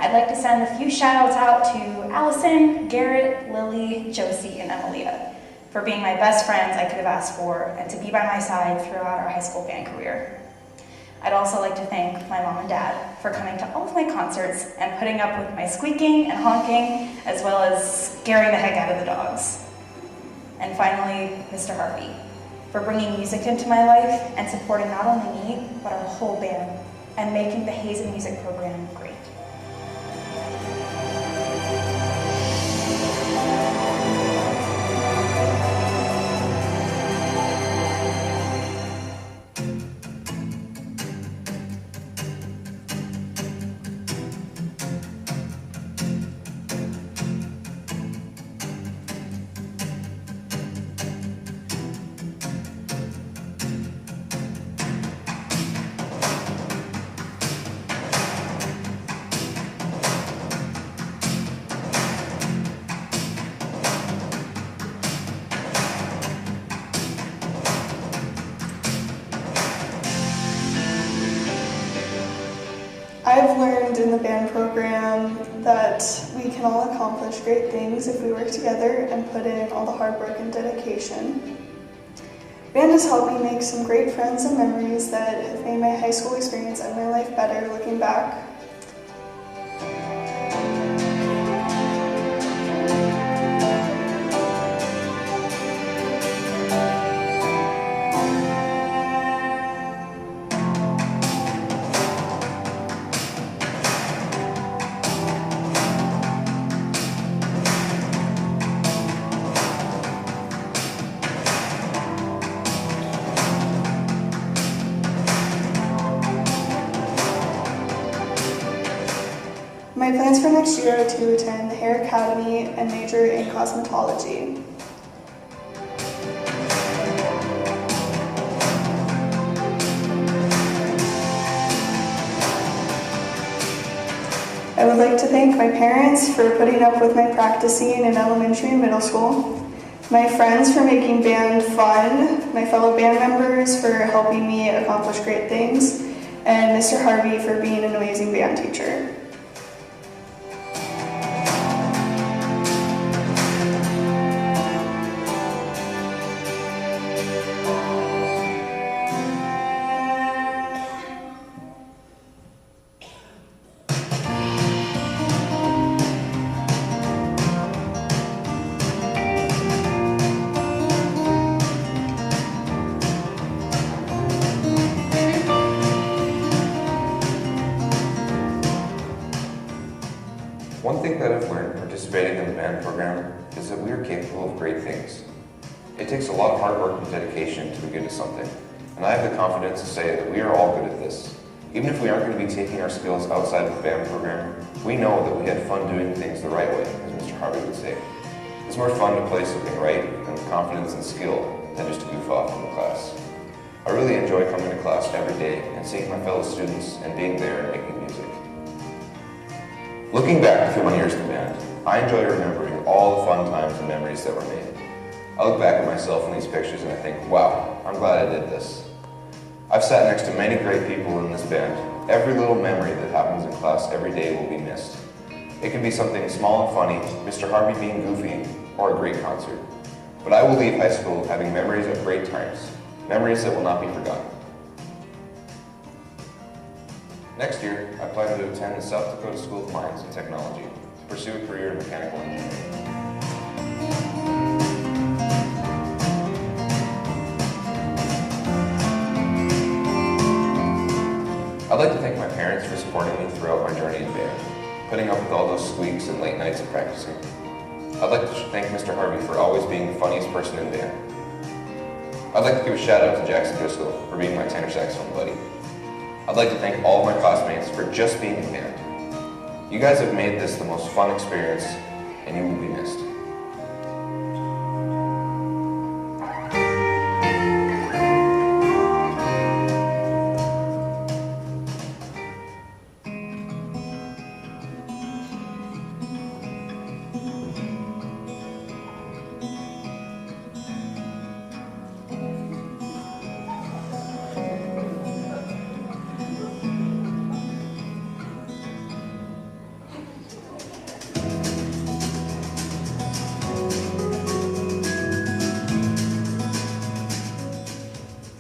I'd like to send a few shout outs out to Allison, Garrett, Lily, Josie, and Emilia for being my best friends I could have asked for and to be by my side throughout our high school band career. I'd also like to thank my mom and dad for coming to all of my concerts and putting up with my squeaking and honking, as well as scaring the heck out of the dogs. And finally, Mr. Harvey, for bringing music into my life and supporting not only me, but our whole band, and making the Hazen music program great. I've learned in the band program that we can all accomplish great things if we work together and put in all the hard work and dedication. Band has helped me make some great friends and memories that have made my high school experience and my life better looking back. My plans for next year are to attend the Hair Academy and major in cosmetology. I would like to thank my parents for putting up with my practicing in elementary and middle school, my friends for making band fun, my fellow band members for helping me accomplish great things, and Mr. Harvey for being an amazing band teacher. One thing that I've learned participating in the band program is that we are capable of great things. It takes a lot of hard work and dedication to be good at something, and I have the confidence to say that we are all good at this. Even if we aren't going to be taking our skills outside of the band program, we know that we had fun doing things the right way, as Mr. Harvey would say. It's more fun to play something right and with confidence and skill than just to goof off in the class. I really enjoy coming to class every day and seeing my fellow students and being there and making music. Looking back through my years in the band, I enjoy remembering all the fun times and memories that were made. I look back at myself in these pictures and I think, wow, I'm glad I did this. I've sat next to many great people in this band. Every little memory that happens in class every day will be missed. It can be something small and funny, Mr. Harvey being goofy, or a great concert. But I will leave high school having memories of great times, memories that will not be forgotten. Next year, I plan to attend the South Dakota School of Mines and Technology to pursue a career in mechanical engineering. I'd like to thank my parents for supporting me throughout my journey in band, putting up with all those squeaks and late nights of practicing. I'd like to thank Mr. Harvey for always being the funniest person in band. I'd like to give a shout out to Jackson Driscoll for being my tenor saxophone buddy. I'd like to thank all of my classmates for just being in band. You guys have made this the most fun experience, and you will be missed.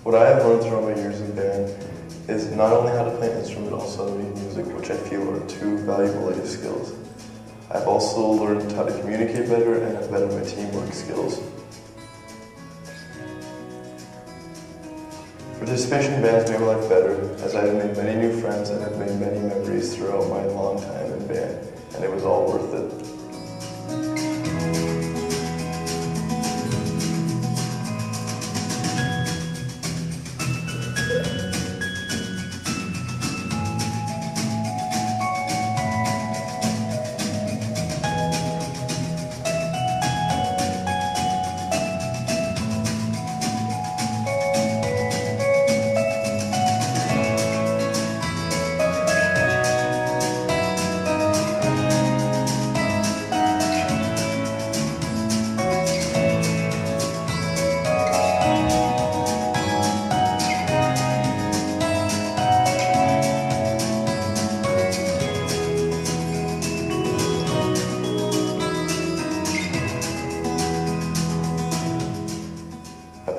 What I have learned throughout my years in band is not only how to play an instrument, but also how to make music, which I feel are two valuable life skills. I've also learned how to communicate better and have better my teamwork skills. Participation in bands made my life better, as I have made many new friends and have made many memories throughout my long time in band, and it was all worth it.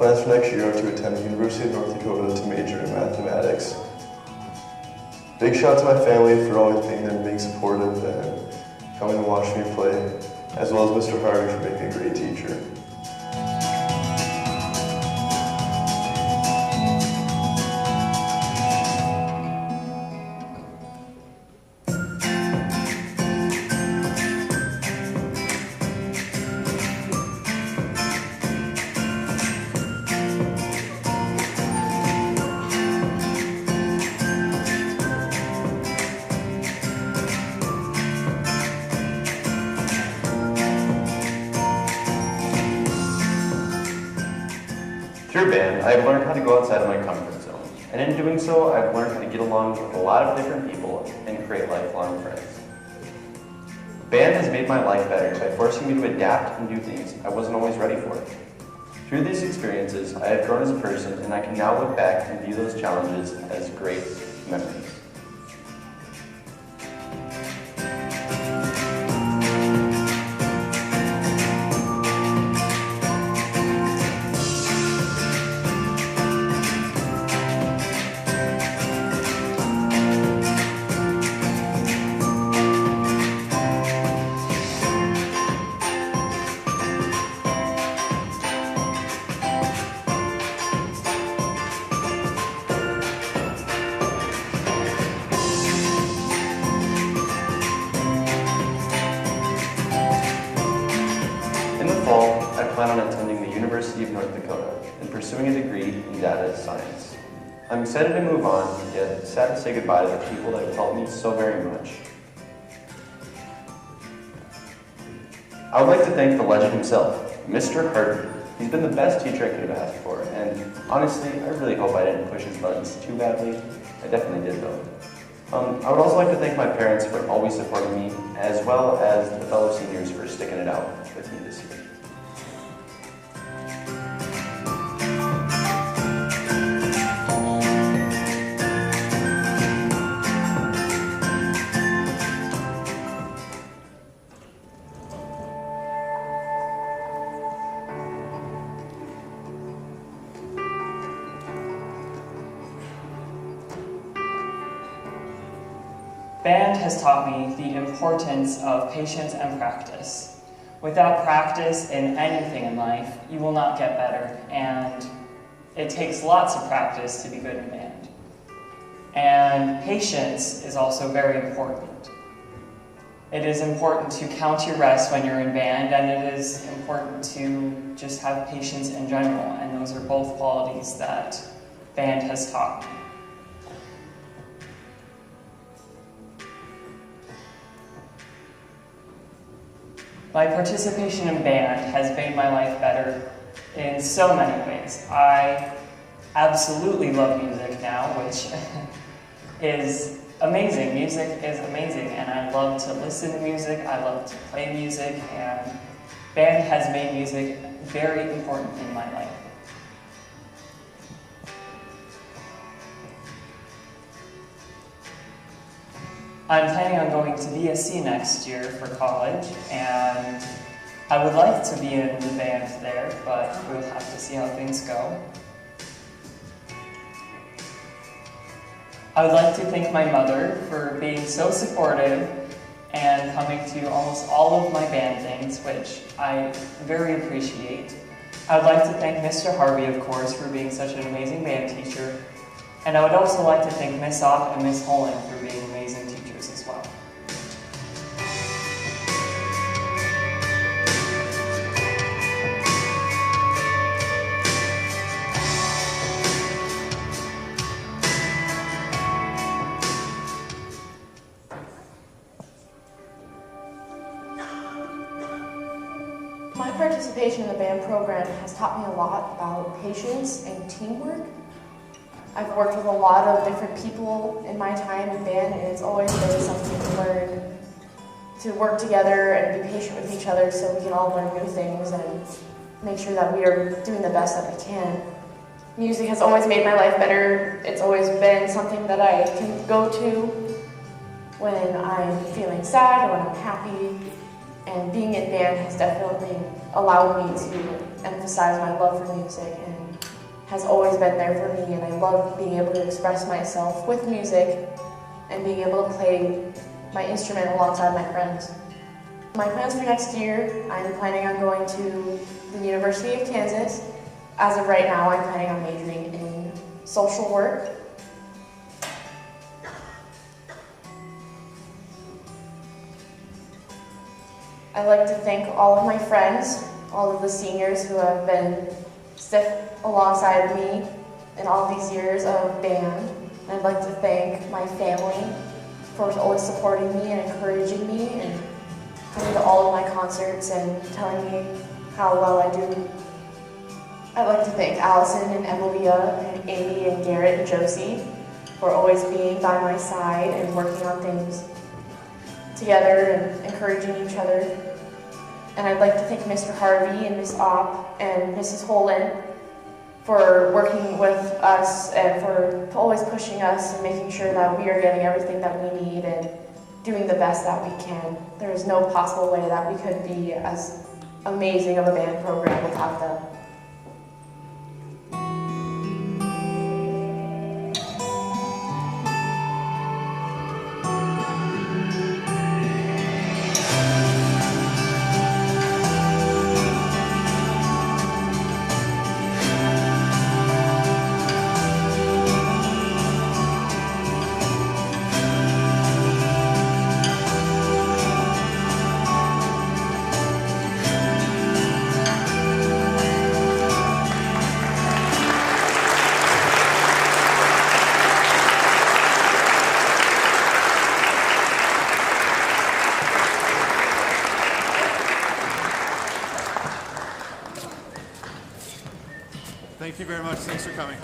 plans for next year are to attend the University of North Dakota to major in mathematics. Big shout out to my family for always being there and being supportive and coming to watch me play, as well as Mr. Harvey for being a great teacher. Through band, I've learned how to go outside of my comfort zone, and in doing so, I've learned how to get along with a lot of different people and create lifelong friends. Band has made my life better by forcing me to adapt and do things I wasn't always ready for. Through these experiences, I have grown as a person, and I can now look back and view those challenges as great memories. I plan on attending the University of North Dakota and pursuing a degree in data science. I'm excited to move on, yet sad to say goodbye to the people that have helped me so very much. I would like to thank the legend himself, Mr. Harvey. He's been the best teacher I could have asked for, and honestly, I really hope I didn't push his buttons too badly. I definitely did though. I would also like to thank my parents for always supporting me, as well as the fellow seniors for sticking it out with me this year. Band has taught me the importance of patience and practice. Without practice in anything in life, you will not get better, and it takes lots of practice to be good in band. And patience is also very important. It is important to count your rest when you're in band, and it is important to just have patience in general, and those are both qualities that band has taught me. My participation in band has made my life better in so many ways. I absolutely love music now, which is amazing. Music is amazing, and I love to listen to music, I love to play music, and band has made music very important in my life. I'm planning on going to BSc next year for college, and I would like to be in the band there, but we'll have to see how things go. I would like to thank my mother for being so supportive and coming to almost all of my band things, which I very appreciate. I would like to thank Mr. Harvey, of course, for being such an amazing band teacher. And I would also like to thank Miss Ock and Miss Holland for being amazing teachers as well. My participation in the band program has taught me a lot about patience and teamwork. I've worked with a lot of different people in my time in band, and it's always been something to learn to work together and be patient with each other so we can all learn new things and make sure that we are doing the best that we can. Music has always made my life better. It's always been something that I can go to when I'm feeling sad or when I'm happy. And being in band has definitely allowed me to emphasize my love for music and has always been there for me, and I love being able to express myself with music and being able to play my instrument alongside my friends. My plans for next year, I'm planning on going to the University of Kansas. As of right now, I'm planning on majoring in social work. I'd like to thank all of my friends, all of the seniors who have been stiff alongside me in all these years of band. And I'd like to thank my family for always supporting me and encouraging me and coming to all of my concerts and telling me how well I do. I'd like to thank Allison and Emilia and Amy and Garrett and Josie for always being by my side and working on things together and encouraging each other. And I'd like to thank Mr. Harvey and Miss Opp and Mrs. Holland for working with us and for always pushing us and making sure that we are getting everything that we need and doing the best that we can. There is no possible way that we could be as amazing of a band program without them. Thank you very much. Thanks for coming.